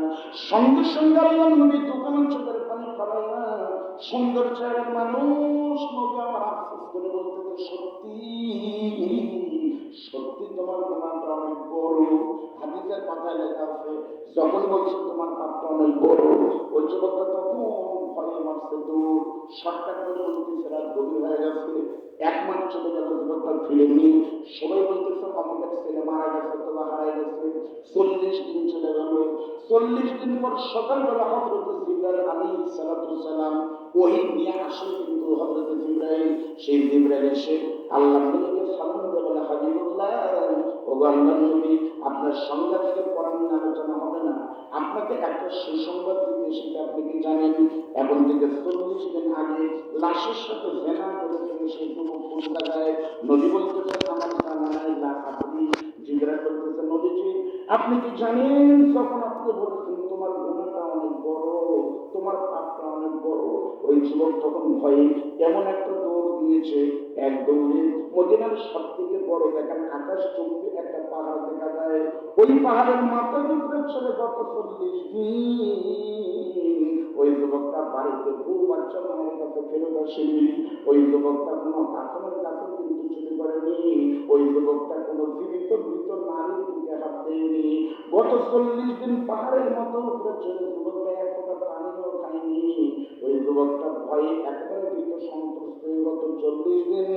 সঙ্গে সঙ্গে আল্লাহ নবী দোকানের চোখের পানি ফেলাইয়া সুন্দর চেহারার মানুষ নবী আমার আফসোস করে বলতে সত্যি সত্যি তোমার গুণাটা অনেক বড়। হাদিসের কথায় লেখা আছে যখন বলছে তোমার পাপটা অনেক বড়, ওই যুবকটা তখন ভয়ে মারছে দূর, শর্টকাট করে বলতেছে রাত গভীর হয়ে গেছে, 1 মাস চলে গেল যুবকটা ফিরেনি, সবাই বলতেছে আমাদের ছেলে মারা গেছে, তোলা হারাই গেছে। 40 দিন চলে গেল, 40 দিন পর সকালবেলা হযরত জিবরাইল আলাইহিস সালাম ওহী নিয়ে আসে, কিন্তু হযরত জিবরাইল, সেই জিবরাইল এসে আল্লাহর নবীকে সালাম দিয়ে বলে হাবিবুল্লাহ, ও আল্লাহর নবী আপনার সঙ্গে আজকে কোরআন আলোচনা হবে না, আপনাকে একটা সুসংবাদ দিতে এসেছি, আপনি কি জানেন এখন থেকে 40 দিন আগে লাশের সাথে জেনা করেছেন সেই কোনো কোন জায়গায়? নবী বলতেছে আমার জানা নাই না। আপনি জিজ্ঞাসা করতেছে নবীজি আপনি কি জানেন যখন আপনি বলছেন তোমার গুনাহটা অনেক বড়, তোমার পাপটা অনেক বড়, ওই যুবক তখন ভয়ে এমন একটা দৌড় দিয়েছে, এক দৌড়ে মদিনার সব থেকে বড় দেখেন আকাশ চুম্বি একটা পাহাড় দেখা যায়, ওই পাহাড়ের মাথার উপরে চলে গত 40 দিন ওই যুবকটা বাড়িতে বউ বাচ্চা মায়ের কাছে ফেরত আসেনি, ওই যুবকটা কোনো কাফনের কাছে কিন্তু চুরি করেনি, ওই যুবকটা কোনো জীবিত মৃত নারীর দিকে হাত দেয়নি। গত 40 দিন পাহাড়ের মতো উপরে চলে যুবকটা এক ফোঁটা পানিও খায়নি। ওই যুবকটা ভয়ে একেবারে ভীত সন্ত্রস্ত গত 40 দিন,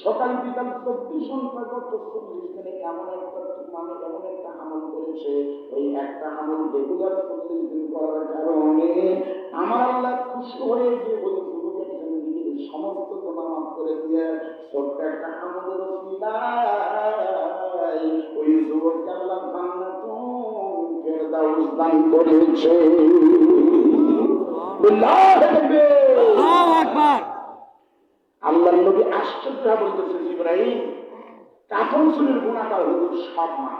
সকাল বিকাল 24 ঘন্টা গত 40 দিনে এমন একটা মানে এমন একটা আমল করেছে, ওই একটা আমল রেগুলার 40 দিন করার কারণে আমার আল্লাহ খুশি হয়ে যে ওই যুবকের জিন্দেগির সমস্ত গুনাহ মাফ করে দিয়ে ছোট্ট একটা আমলের ওসিলায় ওই যুবককে আল্লাহ জান্নাতুল ফেরদাউস দান করেছে। আল্লাহর নবী আশ্চর্য বলতেছে, জিবরাইল কাফন চুরির গুনাহটা হুজুর সব মা,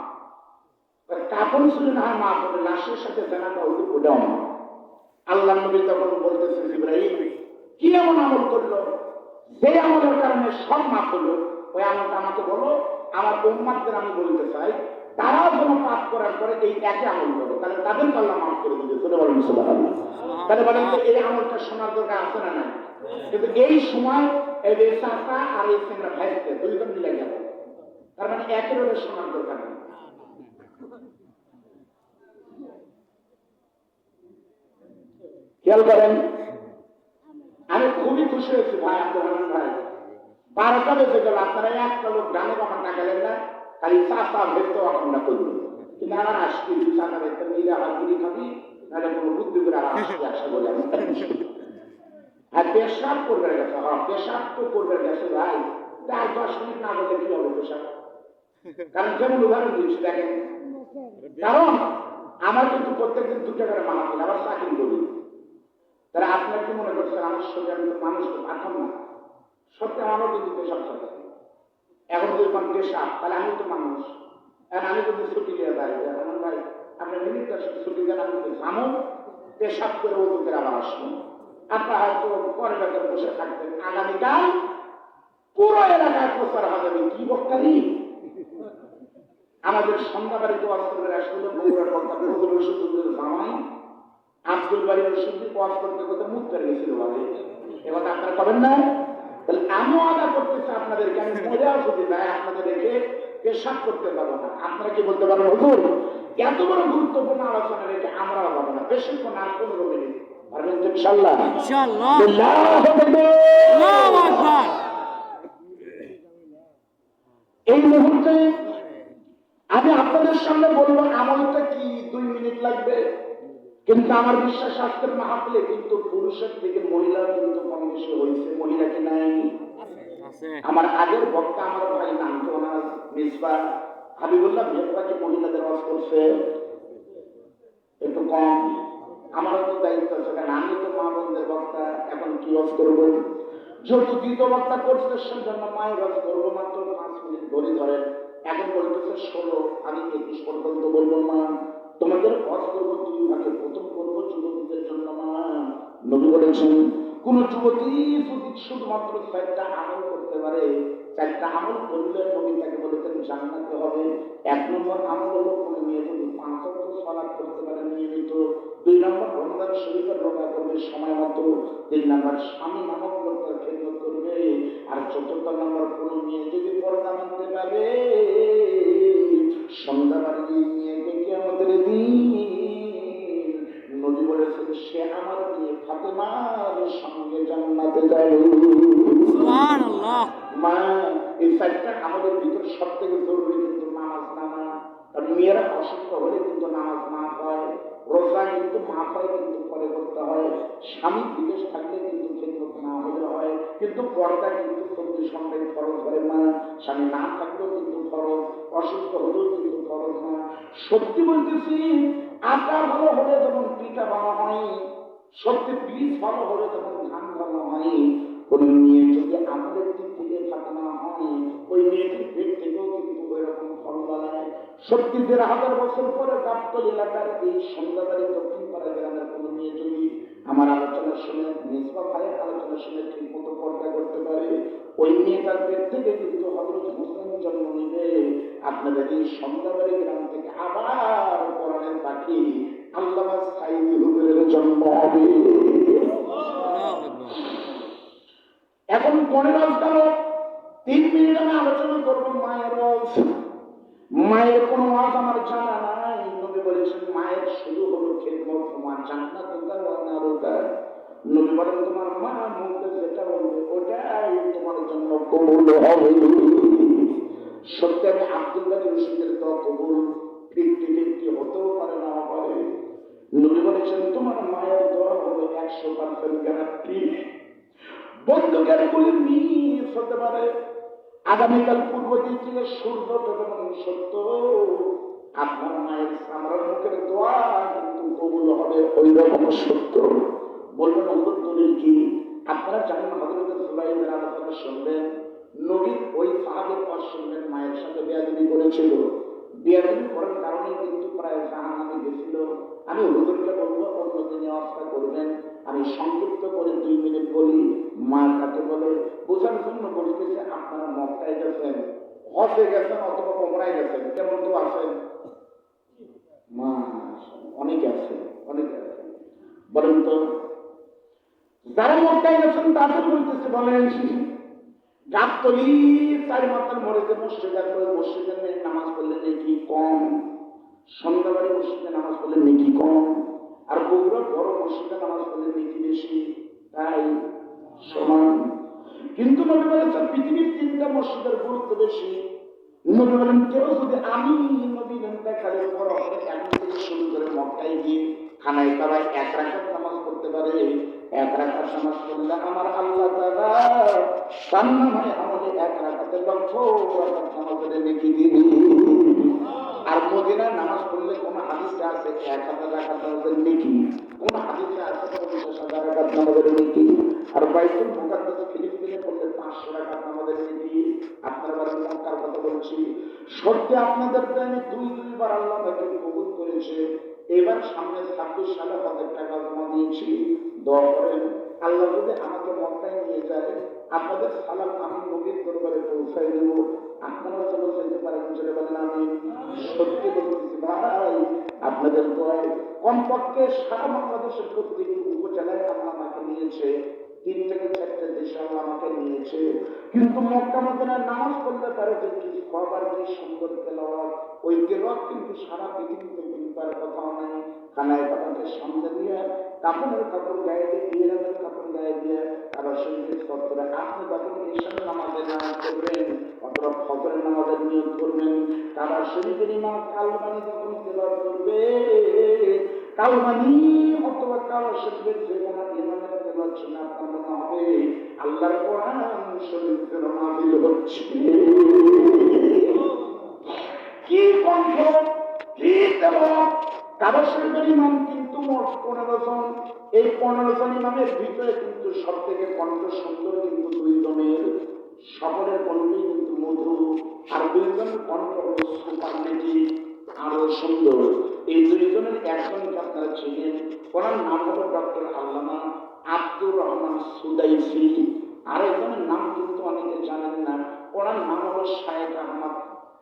কাফন চুরি না মা করে লাশের সাথে জানাটা হুজুর ওটাও মা। আল্লাহর নবী তখন বলতেছে, জিবরাইল কি এমন আমল করলো যে আমলের কারণে সব মাফ হলো? ওই আমলটা আমাকে বলো, আমার উম্মাতদের আমি বলতে চাই তারাও যেন পাপ করার পরে এই একই আমল করো, তাহলে তাদের আল্লাহ মাফ করে দিবে। চলে বলেন সুবহানাল্লাহ। তাহলে বলেন তো এই আমলটা শোনার দরকার আছে না নাই? কিন্তু এই সময় এই চাচা আর এই সেনা ভাইতে দুইজন মিলে গেল, তার মানে একের ওদের শোনার দরকার নেই। খেয়াল করেন, আমি খুবই খুশি হয়েছি ভাই আব্দুল রহমান ভাই, 12টা বেজে গেল, আপনারা একটা লোক গানে কখন না গেলেন না, খালি চাষা ভেস্ত আমরা করবো, কিন্তু আমার আসছি চাষা ভেস্তে মিলে আমার গিরি খাবি, নাহলে কোনো বুদ্ধি করে আমার আসতে আসা বলে আমি। আর পেশাব করবে গেছে, পেশাব তো করবে গেছে ভাই, 4-10 মিনিট না বললে কি হবে পেশাব? কারণ যেমন উদাহরণ দিচ্ছি দেখেন, কারণ আমার কিন্তু প্রত্যেকদিন 2 টাকা করে মানা আবার চাকরি করি, তারা আপনার কি মনে করছেন আমার সঙ্গে আমি তো মানুষ তো পাঠাম না? সত্যি আমারও কিন্তু পেশাব থাকে, এখন যদি কোন পেশাব তাহলে আমি তো মানুষ, আর আমি যদি ছুটি দিয়ে দাঁড়িয়ে এখন ভাই আপনার মিনিট ছুটি দেন, আমি তো জানো পেশাব করে ওদের আবার আসবো। আপনার হয়তো পরে বেতন বসে থাকতেন, আগামীকাল পুরো এলাকায় প্রচার হবে কি বক্তারি। আমাদের সন্ধ্যাবাড়িতে ওয়াজ করবে আসলে বগুড়ার কথা বগুড়ার রশিদুল জামাই আব্দুল বাড়ির রশিদ ওয়াজ করতে করতে মুখ পেরে গেছিল ভাবে, এবার আপনারা পাবেন না? তাহলে আমিও আদা করতেছি আপনাদেরকে, আমি মজাও যদি নাই আপনাদের রেখে পেশাব করতে পারবো না। আপনারা কি বলতে পারবেন হুজুর এত বড় গুরুত্বপূর্ণ আলোচনা রেখে আমরাও পাবো না, বেশিক্ষণ আর 15 মিনিট পারবেন তো ইনশাআল্লাহ? ইনশাআল্লাহ। আল্লাহু আকবার। এই মুহূর্তে আমি আপনাদের সামনে বলবো আমলটা কি 2 মিনিট লাগবে, কিন্তু আমার বিশ্বাস আজকের মাহফিলে কিন্তু পুরুষের থেকে মহিলা কিন্তু কম বেশি হয়েছে, মহিলা কি নাই? আমার আগের বক্তা আমার ভাই নাম তো ওনার মিসবা হাবিবুল্লাহ মেহবা কি মহিলাদের ওয়াজ করছে একটু কম, আমারও তো দায়িত্ব আছে, কারণ আমি তো মা বোনদের বক্তা, এখন কি ওয়াজ করবো? যেহেতু দ্বিতীয় বক্তা করছে সেজন্য মায়ের ওয়াজ করবো মাত্র 5 মিনিট ধরে ধরেন, এখন বলতেছে 16, আমি 21 পর্যন্ত বলবো মা তোমাদের ওয়াজ করবো 2 ভাগে, প্রথম করবো যুবতীদের জন্য। মা নবী বলেছেন কোন যুবতী যদি শুধুমাত্র 4টা আমল করতে পারে, 4টা আমল করলে নবী তাকে বলেছেন জান্নাতে হবে। 1 নম্বর আমল হলো কোন মেয়ে যদি 5 ওয়াক্ত সালাত করতে পারে নিয়মিত, 2 নম্বর রমজান শরীফের রোজা করবে সময় মতো, 3 নম্বর স্বামী নামক লোকের খেদমত করবে, আর 4র্থ নম্বর কোন মেয়ে যদি পর্দা মানতে পারে সন্ধ্যাবাড়ি মেয়েকে কিয়ামতের দিন নবী বলেছেন সে আমার মেয়ে ফাতেমার সঙ্গে জান্নাতে যাবে। সুবহানাল্লাহ। মা এই 4টা আমাদের ভিতর সবথেকে জরুরি কিন্তু নামাজ নামা, কারণ মেয়েরা অসুস্থ হলে কিন্তু নামাজ না হয়, রোজা কিন্তু মা হয় কিন্তু পরে করতে হয়, স্বামী বিদেশ থাকলে কিন্তু খেদমত না হলে হয়, কিন্তু পর্দা কিন্তু 24 ঘন্টায় ফরজ হয় না, স্বামী না থাকলেও কিন্তু ফরজ, অসুস্থ হলেও কিন্তু ফরজ না। সত্যি বলতেছি আটা ভালো হলে যেমন পিঠা ভালো হয়, সত্যি বীজ ভালো হলে যেমন ধান ভালো হয়, কোন মেয়ে যদি আমাদের দিক থেকে থাকে না হয় ওই মেয়েটির পেট থেকেও কিন্তু ওই রকম ফল বানায়। সত্যি 1000 বছর পরে গাবতলী এলাকার এই সন্ধ্যাবাড়ি দক্ষিণ পাড়া গ্রামের কোন মেয়ে যদি আমার আলোচনা শুনে মেজবা ভাইয়ের আলোচনা শুনে ঠিক মতো পর্দা করতে পারে, ওই মেয়েটার পেট থেকে কিন্তু হযরত মুসলিম জন্ম নিবে। আপনাদের এই সন্ধ্যাবাড়ি গ্রাম থেকে আবার কোরআনের পাখি আল্লামা সাইদি হুজুরের জন্ম হবে। এখন 15 গেল, 3 মিনিট আমি আলোচনা করবো মায়ের রোজ। মায়ের কোনো ওয়াজ আমার জানা নাই, নবী বলেছেন মায়ের শুধু হলো খেদমত, তোমার জান্নাত ওটা ওয়ানারুকা। নবী বলেন তোমার মা মুখে যেটা বলবে ওটাই তোমার জন্য কবুল হবে। সত্যি আমি আব্দুল গানি রশিদের দোয়া কবুল 50-50 হতেও পারে না পারে। নবী বলেছেন তোমার মায়ের দোয়া হবে 100% গ্যারান্টি। বন্ধুকের বলে মিস হতে পারে, আগামীকাল পূর্ব দিক থেকে সূর্য ওঠে সত্য, আপনার মায়ের আমার মুখের দোয়া কিন্তু কবুল হবে ওই রকম সত্য। বলবেন ওদের দলিল কি? আপনারা জানেন হযরত সুলাইমের আলোচনা শুনবেন, নবীর ওই সাহাবের পর শুনবেন মায়ের সাথে বেয়াদবি করেছিল, বেয়াদবি করার কারণে কিন্তু প্রায় জাহান্নামে গেছিল। আমি হুজুরকে বলবো অন্যদিনে অবস্থা করবেন, আমি সংক্ষিপ্ত করে 2 মিনিট বলি। মা কাকে বলে বোঝার জন্য বলতেছে, আপনারা মক্কায় গেছেন, হজে গেছেন অথবা ওমরায় গেছেন, কেমন তো আছেন? মা অনেকে আছে, অনেকে আছে। বলেন তো যারা মক্কায় গেছেন তাদের বলতেছে, বলেন গাবতলি 4 মাথার মরেছে মসজিদ, মসজিদের নামাজ পড়লে নাকি কম, সন্ধ্যাবাড়ি মসজিদে নামাজ পড়লে নাকি কম, আর বগুড়ার বড় মসজিদে নামাজ পড়লে নাকি বেশি, তাই সমান। কিন্তু নবী বলেছেন পৃথিবীর 3টা মসজিদের গুরুত্ব বেশি। নবী বলেন কেউ যদি আমি নবী দেখালে এখন থেকে শুরু করে মক্কায় গিয়ে খানায় কাবায় 1 রাকাত নামাজ পড়তে পারে, 1 রাকাত নামাজ পড়লে আমার আল্লাহ তাআলা তার নামে আমাদের 1 রাকাতের লক্ষ রাকাত নামাজের নেকি দিবে। আর মদিনায় নামাজ পড়লে কোন হাদিসে আছে 1000 রাকাত নামাজের নেকি, কোন হাদিসে আছে 50,000 রাকাত নামাজের নেকি। আর বাইতুল মুকাদ্দাসে ফিলিস্তিনে পড়লে 500 রাকাত নামাজের নেকি। আপনারা বলেন মক্কার কথা বলছি, সত্যি আপনাদের আমি 2 বার আল্লাহ তাকে কবুল করেছে। এবার সামনে 26 সালে হজের টাকা জমা দিয়েছি। দোয়া করেন আল্লাহ যদি আমাকে মক্কায় নিয়ে যায়, আপনাদের সালাম আমি নবীর দরবারে পৌঁছাই দেব। আপনারা চলে যেতে পারেন, চলে বলেন আমি সত্যি বলতেছি ভাই, আপনাদের দোয়ায় কমপক্ষে সারা বাংলাদেশের প্রত্যেক উপজেলায় আল্লাহ আমাকে নিয়েছে, 3 থেকে 4টে দেশে আল্লাহ আমাকে নিয়েছে। কিন্তু মক্কা মদিনায় নামাজ পড়লে পারে যে কি সবার যে সুন্দর তেলাওয়াত, ওই তেলাওয়াত কিন্তু সারা পৃথিবীতে কিন্তু তার কথাও নাই। খানায় কাবাকে সামনে দিয়ে কাপড়ের কাপড় গায়ে দিয়ে ইরানের কাপড় গায়ে দিয়ে আবার শরীরের সত্তরে আপনি যখন ঈশান নামাজের নামাজ করবেন অথবা ফজরের নামাজের নিয়োগ করবেন, কাবার শরীফের ইমাম কালবানি যখন তেলাওয়াত করবে, কালবানি অথবা কাবার শরীফের যে কোনো ইমামের তেলাওয়াত শুনে আপনার মনে হবে আল্লাহর কোরআন শরীফের নাযিল হচ্ছে। কি কণ্ঠ, কি তেলাওয়াত! কাবার শরীফের ইমাম কিন্তু মোট 15 জন। এই 15 জন ইমামের ভিতরে কিন্তু সব থেকে কণ্ঠ সুন্দর কিন্তু 2 জনের, সকলের কণ্ঠই কিন্তু মধুর, আর 2 জনের কণ্ঠ হলো সুপারলেটিভ, আরো সুন্দর। এই 2 জনের একজনকে আপনারা চিনেন, ওনার নাম হলো ডক্টর আল্লামা আব্দুর রহমান সুদাইসি। আরেকজনের নাম কিন্তু অনেকে জানেন না, ওনার নাম হলো শায়েখ আহমদ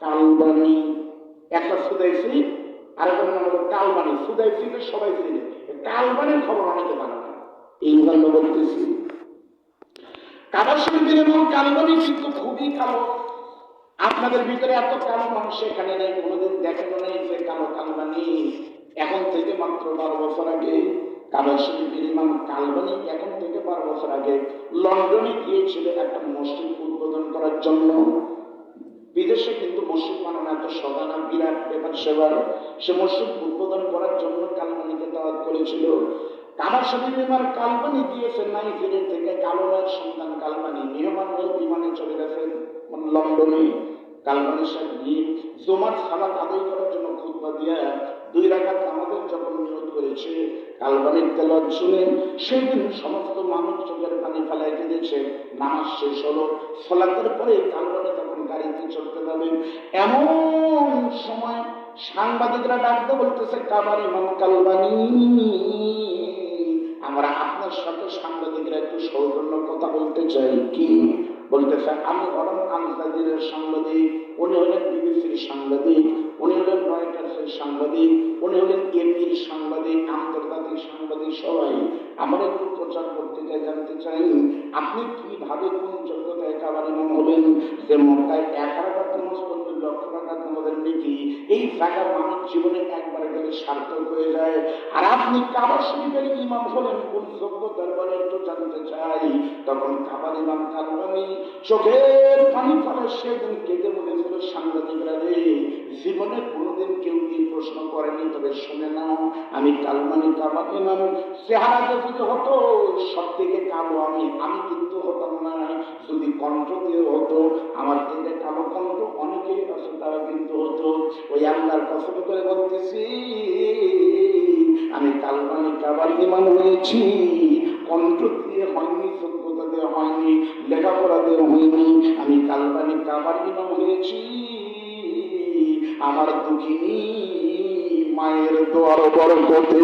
কালবানি। একটা সুদাইসি, আরেকজনের নাম হলো কালবানি। সুদাইসিকে সবাই চিনে, কালবানির খবর অনেকে জানে না। এই জন্য বলতেছি কাবার শরীফের ইমাম কালবানি কিন্তু খুবই কালো। আপনাদের ভিতরে এত কালো মানুষ এখানে নেই, কোনোদিন দেখেন নেই যে কালো কালবানি। এখন থেকে মাত্র 12 বছর আগে কাবার শরীফের ইমাম কালবানি এখন থেকে 12 বছর আগে লন্ডনে গিয়েছিল একটা মসজিদ উদ্বোধন করার জন্য। বিদেশে কিন্তু মসজিদ বানানো এত সোজা না, বিরাট ব্যাপার সেবার। সে মসজিদ উদ্বোধন করার জন্য কালবানিকে দাওয়াত করেছিল। কাবার শরীফের ইমাম কালবানি দিয়েছে নাইজেরিয়া থেকে কালো এক সন্তান কালবানি মেহমান হয়ে বিমানে চলে গেছেন লন্ডনে। কালবানির সাথে গিয়ে জুমার সালাত আদায় করার জন্য খুতবা দিয়া 2 রাকাত নামাজের যখন নিয়ত করেছে, কালবানির তেলাওয়াত শুনে সেই দিন সমস্ত মানুষ চোখের পানি ফেলায় কেঁদেছে। নামাজ শেষ হলো, সালাতের পরে কালবানি তখন গাড়িতে চড়তে যাবে, এমন সময় সাংবাদিকরা ডাকতে বলতেছে কাবার ইমাম কালবানি, আমরা আপনার সাথে সাংবাদিকরা একটু সৌজন্য কথা বলতে চাই। কি বলতেছে? আমি হলাম আল জাজিরার সাংবাদিক, উনি হলেন বিবিসির সাংবাদিক, উনি হলেন রয়টার্সের সাংবাদিক, উনি হলেন এপির সাংবাদিক, আন্তর্জাতিক সাংবাদিক। সবাই আমার একটু প্রচার করতে চাই, জানতে চাই আপনি কিভাবে কোন যোগ্যতায় কাবার ইমাম হলেন যে মক্কায় 1 রাকাত নামাজ পড়লে 1,00,000 রাকাত নামাজের নেকি কি এই জায়গা মানুষ জীবনে একবার গেলে সার্থক হয়ে যায়। আর আপনি কাবা শরীফের ইমাম হলেন কোন যোগ্যতার বলে একটু জানতে চাই। তখন কাবার ইমাম কালবানি চোখের পানি ফেলে সেদিন কেঁদে বলেছিল, সাংবাদিকরা রে, জীবনে কোনোদিন কেউ কি প্রশ্ন করেনি, তবে শুনে নাও, আমি কালবানি কাবা ইমাম চেহারাতে যদি হতো সব থেকে কালো আমি কিন্তু হতাম না। যদি কণ্ঠ দিয়ে হতো আমার থেকে কালো কণ্ঠ অনেকেই আছে তারা কিন্তু হতো। ওই আল্লাহর কসম করে বলতেছি, আমি কালবানি কাবার ইমাম হয়েছি কণ্ঠ দিয়ে হয়নি, যোগ্যতা দিয়ে হয়নি, লেখাপড়া দিয়ে হয়নি। আমি কালবানি কাবার ইমাম হয়েছি আমার দুঃখিনী মায়ের দোয়ার বরকতে।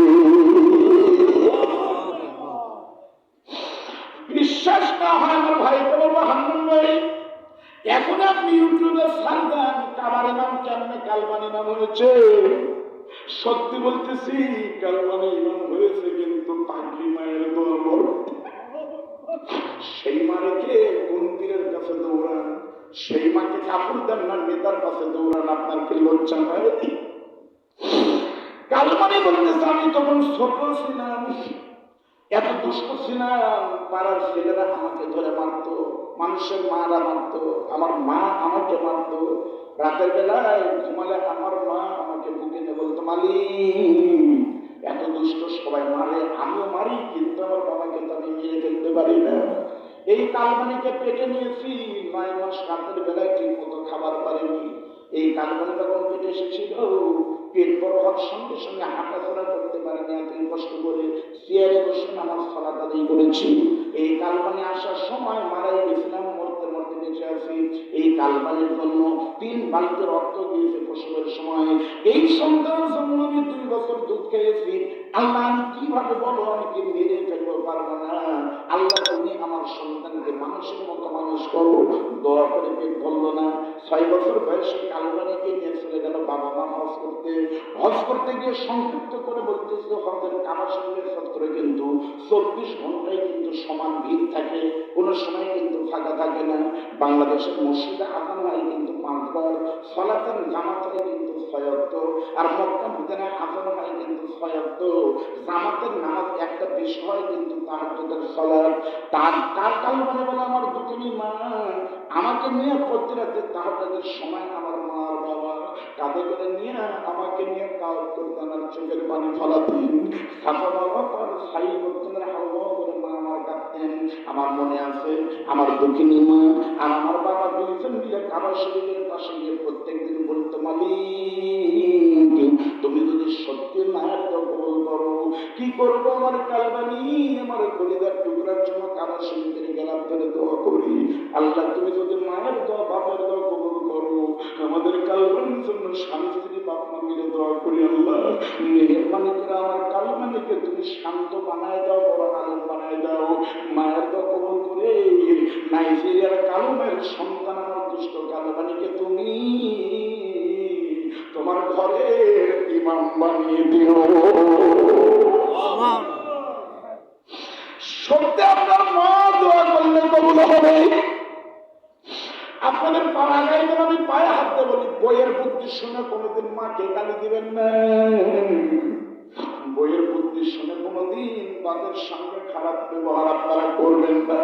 বিশ্বাস না হয় আমার ভাইকে বলবো, হান্নান ভাই এখন আপনি ইউটিউবে সার্চ দেন কাবার ইমাম কেমনে কালবানি ইমাম হয়েছে। সত্যি বলতেছি কালবানি ইমাম হয়েছে কিন্তু পাগলি মায়ের দোয়ার বরকতে। সেই মাকে কোন পীরের কাছে দৌড়ান, সেই মাকে কাপড় দেন না নেতার কাছে দৌড়ান, আপনার কি লজ্জা নয়? কালবানি বলতেছে আমি তখন ছোট ছিলাম, এত দুষ্ট ছিলাম, পাড়ার ছেলেরা আমাকে ধরে মারতো, মানুষের মারা মারতো, আমার মা আমাকে মারতো। রাতের বেলায় ঘুমালে আমার মা আমাকে বুকে নিয়ে বলতো, মালিক এত দুষ্ট সবাই মারে, আমিও মারি, কিন্তু আমার বাবাকে তো আমি মেরে ফেলতে পারি না। এই কালবানিকে পেটে নিয়েছি 9 মাস, রাতের বেলায় ঠিক মতো খাবার পারিনি। এই কালবানি যখন পেটে এসেছিল পেট বড় হওয়ার সঙ্গে সঙ্গে হাঁটাচলা করতে পারেনি, এতই কষ্ট করে চেয়ারে বসে নামাজ সালাত আদায় করেছি। এই কালবানি আসার সময় মারাই গেছিলাম, মরতে মরতে বেঁচে আছি। এই কালবানির জন্য 3 বালতি রক্ত দিয়েছে প্রসবের সময়। এই সন্তানের জন্য আমি 2 বছর দুধ খেয়েছি। আল্লাহ আমি কিভাবে বলো, আমি কি মেরে ফেলবো পারবো না। আল্লাহ তুমি আমার সন্তানকে মানুষের মতো মানুষ করো। দোয়া করে পেট বললো না। 6 বছর বয়সে কালবানিকে নিয়ে চলে গেল বাবা মা হজ করতে। হজ করতে গিয়ে সংক্ষিপ্ত করে বলতেছিল, হজের কাবা শরীফের সত্তরে কিন্তু 24 ঘন্টায় কিন্তু সমান ভিড় থাকে, কোনো সময় কিন্তু ফাঁকা থাকে না। বাংলাদেশের মসজিদে আজান হয় কিন্তু 5 বার, সালাতের জামাত হয় কিন্তু 6 ওয়াক্ত, আর মক্কা মদিনায় আজান হয় কিন্তু 6 ওয়াক্ত। জামাতের নামাজ একটা বিষয় কিন্তু তাহাজ্জুদের সালাত। তার কালবানি বলে আমার দুঃখিনী মা আমাকে নিয়ে প্রতি রাতে তাহাজ্জুদের সময় আমার মা আর বাবা কাঁধে করে নিয়ে আমাকে নিয়ে কাজ করতেন আর চোখের পানি ফলাতেন। সাফা বাবা তার সাই করতেন, হাওয়া করে মা আমার কাঁদতেন। আমার মনে আছে আমার দুঃখিনী মা আর আমার বাবা দুইজন মিলে কাবা শরীফের পাশে গিয়ে প্রত্যেকদিন বলতো, মালিক তুমি যদি সত্যি মায়ের দোয়া কবুল করো, কি করবো আমার কালবানি আমার কলিজার টুকরার জন্য কাবা শরীফের গেলাম ধরে দোয়া করি। আল্লাহ তুমি যদি মায়ের দোয়া বাপের দোয়া কবুল করো, আমাদের কালবানির জন্য স্বামী স্ত্রী বাপ মা মিলে দোয়া করি। আল্লাহ মেহেরবানি করে আমার কালবানিকে তুমি শান্ত বানায় দাও, বড় আলেম বানায় দাও। মায়ের দোয়া কবুল করে নাইজেরিয়ার কালো মায়ের সন্তান আমার দুষ্ট কালবানিকে তুমি তোমার ঘরে ইমাম বানিয়ে দিও। সত্যি আপনার মা দোয়া করলে কবুল হবে। আপনাদের পাড়া গাইবেন, আমি পায়ে হাত দিয়ে বলি, বইয়ের বুদ্ধি শুনে কোনোদিন মাকে গালি দিবেন না। বইয়ের বুদ্ধি শুনে কোনোদিন তাদের সঙ্গে খারাপ ব্যবহার আপনারা করবেন না।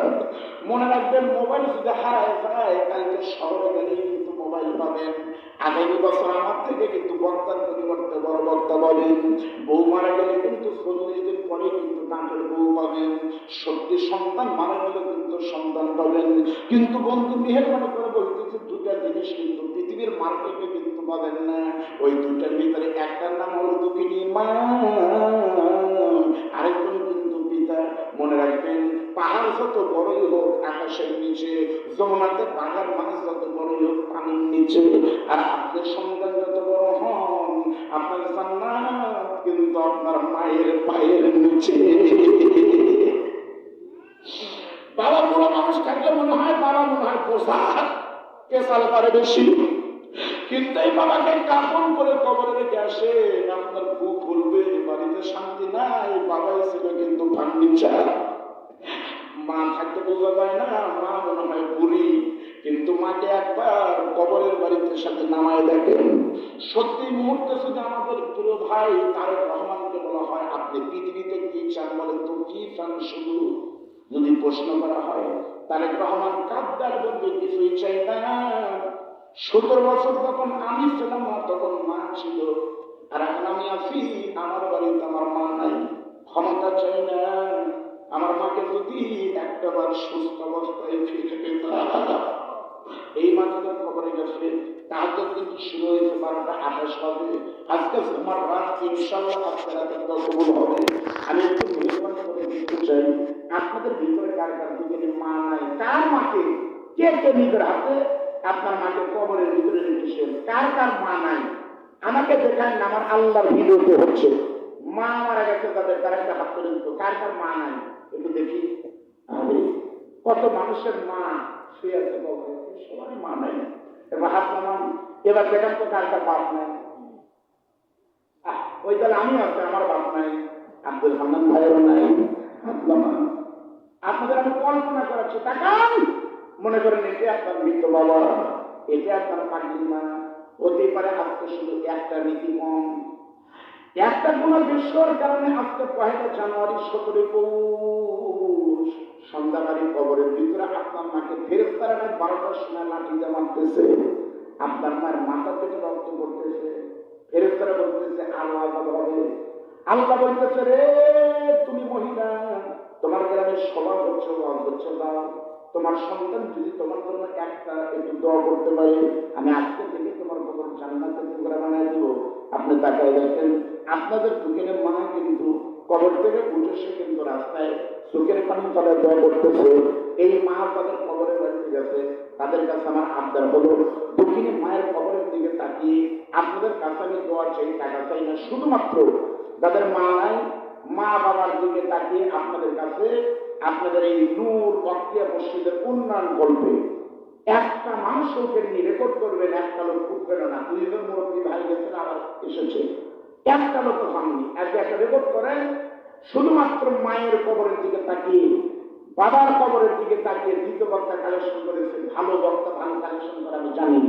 মনে রাখবেন মোবাইল যদি হারায় যায় কালকে শহরে গেলেই কিন্তু মোবাইল পাবেন। আগামী বছর আমার থেকে কিন্তু বক্তার পরিবর্তে বড় বক্তা পাবেন। বউ মারা গেলে কিন্তু 40 দিন পরে কিন্তু নাটের বউ পাবেন। সত্যি সন্তান মারা গেলে কিন্তু সন্তান পাবেন। কিন্তু বন্ধু মেহেরবানি করে বলতেছে, 2টা জিনিস কিন্তু পৃথিবীর মার্কেটে কিন্তু পাবেন না। ওই 2টার ভিতরে একটার নাম হলো দুঃখিনী মা, আরেকজন কিন্তু পিতা। মনে রাখবেন পাহাড় যত বড়ই হোক আকাশের নিচে, যমুনাতে পাহাড় মাছ যত বড়ই হোক পানির নিচে, আর আপনার সন্তান যত বড় হন আপনার জান্নাত কিন্তু আপনার মায়ের পায়ের নিচে। বাবা বুড়ো মানুষ থাকলে মনে হয় বাবা মনে হয় পোশাক পেশাল পারে বেশি, কিন্তু এই বাবাকে কাপড় করে কবরে রেখে আসে। আপনার বুক বলবে বাড়িতে শান্তি নাই, বাবাই ছিল কিন্তু ফার্নিচার। মা থাকতে বোঝা যায় না, মা মনে হয় বুড়ি, কিন্তু মাকে একবার কবরের বাড়িতে সাথে সাথে নামায় দেখেন। সত্যি মুহূর্তে যদি আমাদের প্রিয় ভাই তারেক রহমানকে বলা হয় আপনি পৃথিবীতে কি চান বলেন তো, কি চান শুধু যদি প্রশ্ন করা হয়, তারেক রহমান কাঁদদার বলবে কিছুই চাই না। 17 বছর যখন আমি ছিলাম না তখন মা ছিল, আর এখন আমি আছি আমার বাড়িতে আমার মা নাই। ক্ষমতা চাই না, আমার মাকে যদি একটা বার সুস্থ অবস্থায় ফিরে পেতাম। এই মাত্র খবরে গেছে তাহাজ্জুদ কিন্তু শুরু হয়েছে 12:28 হবে। আজকে আমার রাত ইনশাআল্লাহ আপনার রাতে কবুল হবে। আমি একটু মেহরবানি করে দিতে চাই, আপনাদের ভিতরে কার কার দিকে মা নাই, কার মাকে কে কে নিজের হাতে আপনার মাকে কবরের ভিতরে রেখেছেন, কার কার মা নাই আমাকে দেখান। আমার আল্লাহর ভিডিওতে হচ্ছে মা মারা গেছে তাদের, তার একটা হাত করে দিত, কার কার মা নাই একটু দেখি। আরে কত মানুষের মা শুয়ে আছে কবরে, সবারই মা নাই। এবার হাত নামান, এবার দেখান তো কার কার বাপ নাই। ওই তাহলে আমি আছে আমার বাপ নাই, আব্দুল হান্নান ভাইয়েরও নাই, হাত নামান। আপনাদের আমি কল্পনা করাচ্ছি, তাকান, মনে করেন এটা আপনার মৃত বাবা, এটা আপনার পাগলি মা, হতেই পারে আজকে শুধু একটা নীতি কম, একটা কোন বিশ্বর কারণে আজকে 1 জানুয়ারি 17 পৌষ সন্ধ্যাবাড়ি কবরের ভিতরে আপনার মাকে ফেরেশতারা 12টার সময় লাঠিতে মারতেছে, আপনার মায়ের মাথা থেকে রক্ত পড়তেছে, ফেরেশতারা বলতেছে আলো আলো হবে। আল্লাহ বলতেছে রে তুমি মহিলা, তোমার গ্রামে সভা হচ্ছে দাও, তোমার সন্তান যদি তোমার জন্য একটা একটু দোয়া করতে পারে, আমি আজকে থেকে তোমার কবর জান্নাতের টুকরা বানায় দিব। আপনি তাকায় দেখেন আপনাদের বুকের মা কিন্তু কবর থেকে উঠে সে কিন্তু রাস্তায় চোখের পানি তলায় দোয়া করতেছে। এই মা তাদের কবরে বাড়িতে গেছে, তাদের কাছে আমার আবদার হলো দক্ষিণে মায়ের কবরের দিকে তাকিয়ে আপনাদের কাছে আমি দোয়ার চাই, টাকা চাই না, শুধুমাত্র যাদের মা নাই মা বাবার দিকে তাকিয়ে আপনাদের কাছে আপনাদের এই নূর বক্তিয়া মসজিদের উন্নয়ন গল্পে একটা মানুষকে নিয়ে রেকর্ড করবেন, একটা লোক উঠবেন না, 2 জন মুরব্বী ভাই গেছেন আবার এসেছে, একটা লোক হননি, একটা রেকর্ড করেন শুধুমাত্র মায়ের কবরের দিকে তাকিয়ে, বাবার কবরের দিকে তাকিয়ে। দ্বিতীয় বক্তা কালেকশন করেছে, ভালো বক্তা ভালো কালেকশন করে আমি জানি।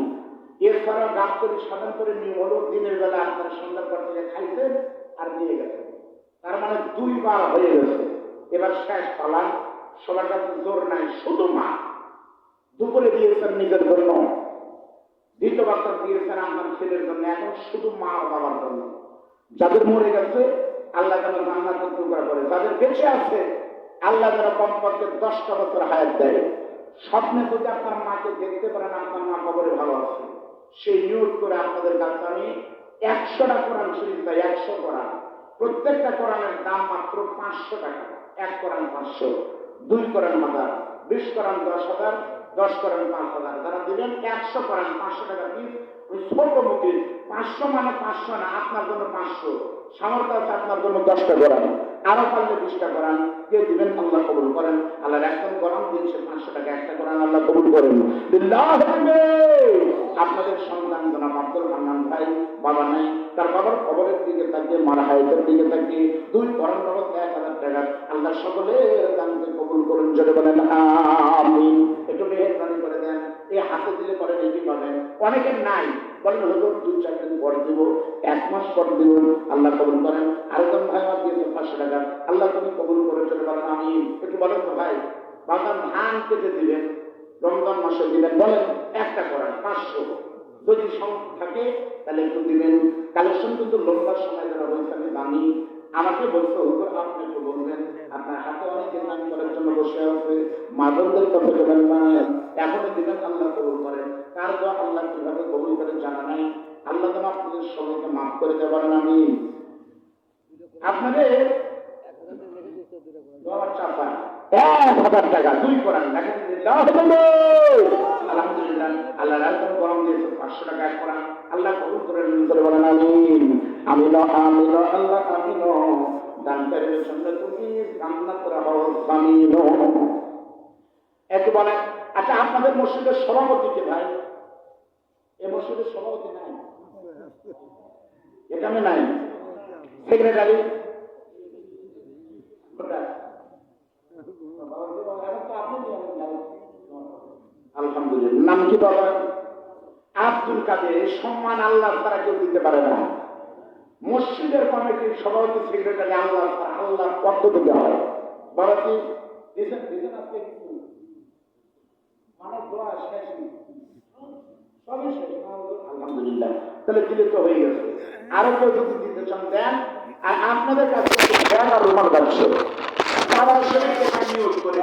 এছাড়া গাছতলি সাধন করে নিয়ে হলো দিনের বেলা আপনার সন্ধ্যার পর থেকে খাইছেন আর দিয়ে গেছেন, তার মানে 2 বার হয়ে গেছে। এবার শেষ পালান, সবার কাছে জোর নাই, শুধু মা। দুপুরে দিয়েছেন নিজের জন্য, দ্বিতীয় বক্তা দিয়েছেন আপনার ছেলের জন্য, এখন শুধু মা ও বাবার জন্য। যাদের মরে গেছে আল্লাহ যেন জান্নাতের টুকরা করে, যাদের বেঁচে আছে আল্লাহ যেন কমপক্ষে 10টা বছর হায়াত দেয়। স্বপ্নে যদি আপনার মাকে দেখতে পারেন আপনার মা কবরে ভালো আছে, সেই নিয়োগ করে আপনাদের কাছে আমি 100টা কোরআন শরীফ চাই, 100 কোরআন। প্রত্যেকটা কোরআনের দাম মাত্র 500 টাকা, 1 কোরআন 500, 2 কোরআন 1000, 20 কোরআন 10,000, 10 কোরআন 5,000। যারা দিবেন 100 কোরআন 500 টাকা পিস, ওই ছোট মুখে 500 মানে 500 না, আপনার জন্য 500, সামর্থ্য আছে আপনার জন্য 10টা কোরআন, আরো পারলে 20টা কোরআন কে দিবেন আল্লাহ কবুল করেন। আল্লাহর একজন কোরআন দিয়েছে 500 টাকা, একটা কোরআন আল্লাহ কবুল করেন। আপনাদের সন্তান জনাব আব্দুল হান্নান ভাই বাবা নাই, তার বাবার কবরের দিকে তাকিয়ে মার হায়াতের দিকে তাকিয়ে 2 কোরআন বাবদ 1000 টাকা আল্লাহ সকলের দানকে কবুল করুন, জোরে বলেন আমিন। একটু মেহেরবানি করে দেন, এই হাতে দিলে পরে বেশি পাবেন। অনেকের নাই, বলেন হয়তো 2-4 দিন পর দিব, 1 মাস পর দিব, আল্লাহ কবুল করেন। আরেকজন ভাই আমার দিয়েছে 500 টাকা, আল্লাহ তুমি কবুল করে চলে বলেন আমিন। একটু বলেন তো ভাই, বাগান ধান কেটে দিবেন, রমজান মাসে দিবেন, বলেন একটা করেন 500, যদি সংখ্যা থাকে তাহলে একটু দিবেন। কালেকশন কিন্তু লম্বার সময় যারা হয়েছে আমি জানি, আমাকে বলতে হুজুর আপনি একটু বলবেন, আপনার হাতে অনেকের নাম করার জন্য বসে আছে, মাদনদের কথা দেবেন না, এখনই দিবেন, আল্লাহ কবুল করেন। কার দোয়া আল্লাহ কিভাবে কবুল করেন জানা নাই, আল্লাহ যেন আপনাদের সবাইকে মাফ করে দেবেন আমি। আপনাদের 1000 টাকা 2 কোরআন দেখেন, আলহামদুলিল্লাহ। আল্লাহ রাজন গরম দিয়েছে 500 টাকা 1 কোরআন, আল্লাহ কবুল করেন, বলেন আমিন। আমিন আমিন আল্লাহ আমিন, দানকারীদের সঙ্গে তুমি জান্নাত রাহো আমিন। একটু বলেন, আচ্ছা আপনাদের মসজিদের সভাপতি কে ভাই? এই মসজিদের সভাপতি নাই, এখানে নাই, সেক্রেটারি আলহামদুলিল্লাহ। নাম কি বাবা? আব্দুল কাদের সম্মান আল্লাহ তারা কেউ দিতে পারে না। মসজিদের কমিটির সভাপতি সেক্রেটারি আল্লাহ আল্লাহ কত দিতে হয় বাবাজি আজকে মানব দোয়া শেষ সবই শেষ আলহামদুলিল্লাহ। তাহলে দিলে তো হয়ে গেছে। আরো কেউ যদি দিতে চান দেন। আর আপনাদের কাছে রুমাল বাড়ছে তারা শরীরকে নিয়োগ করে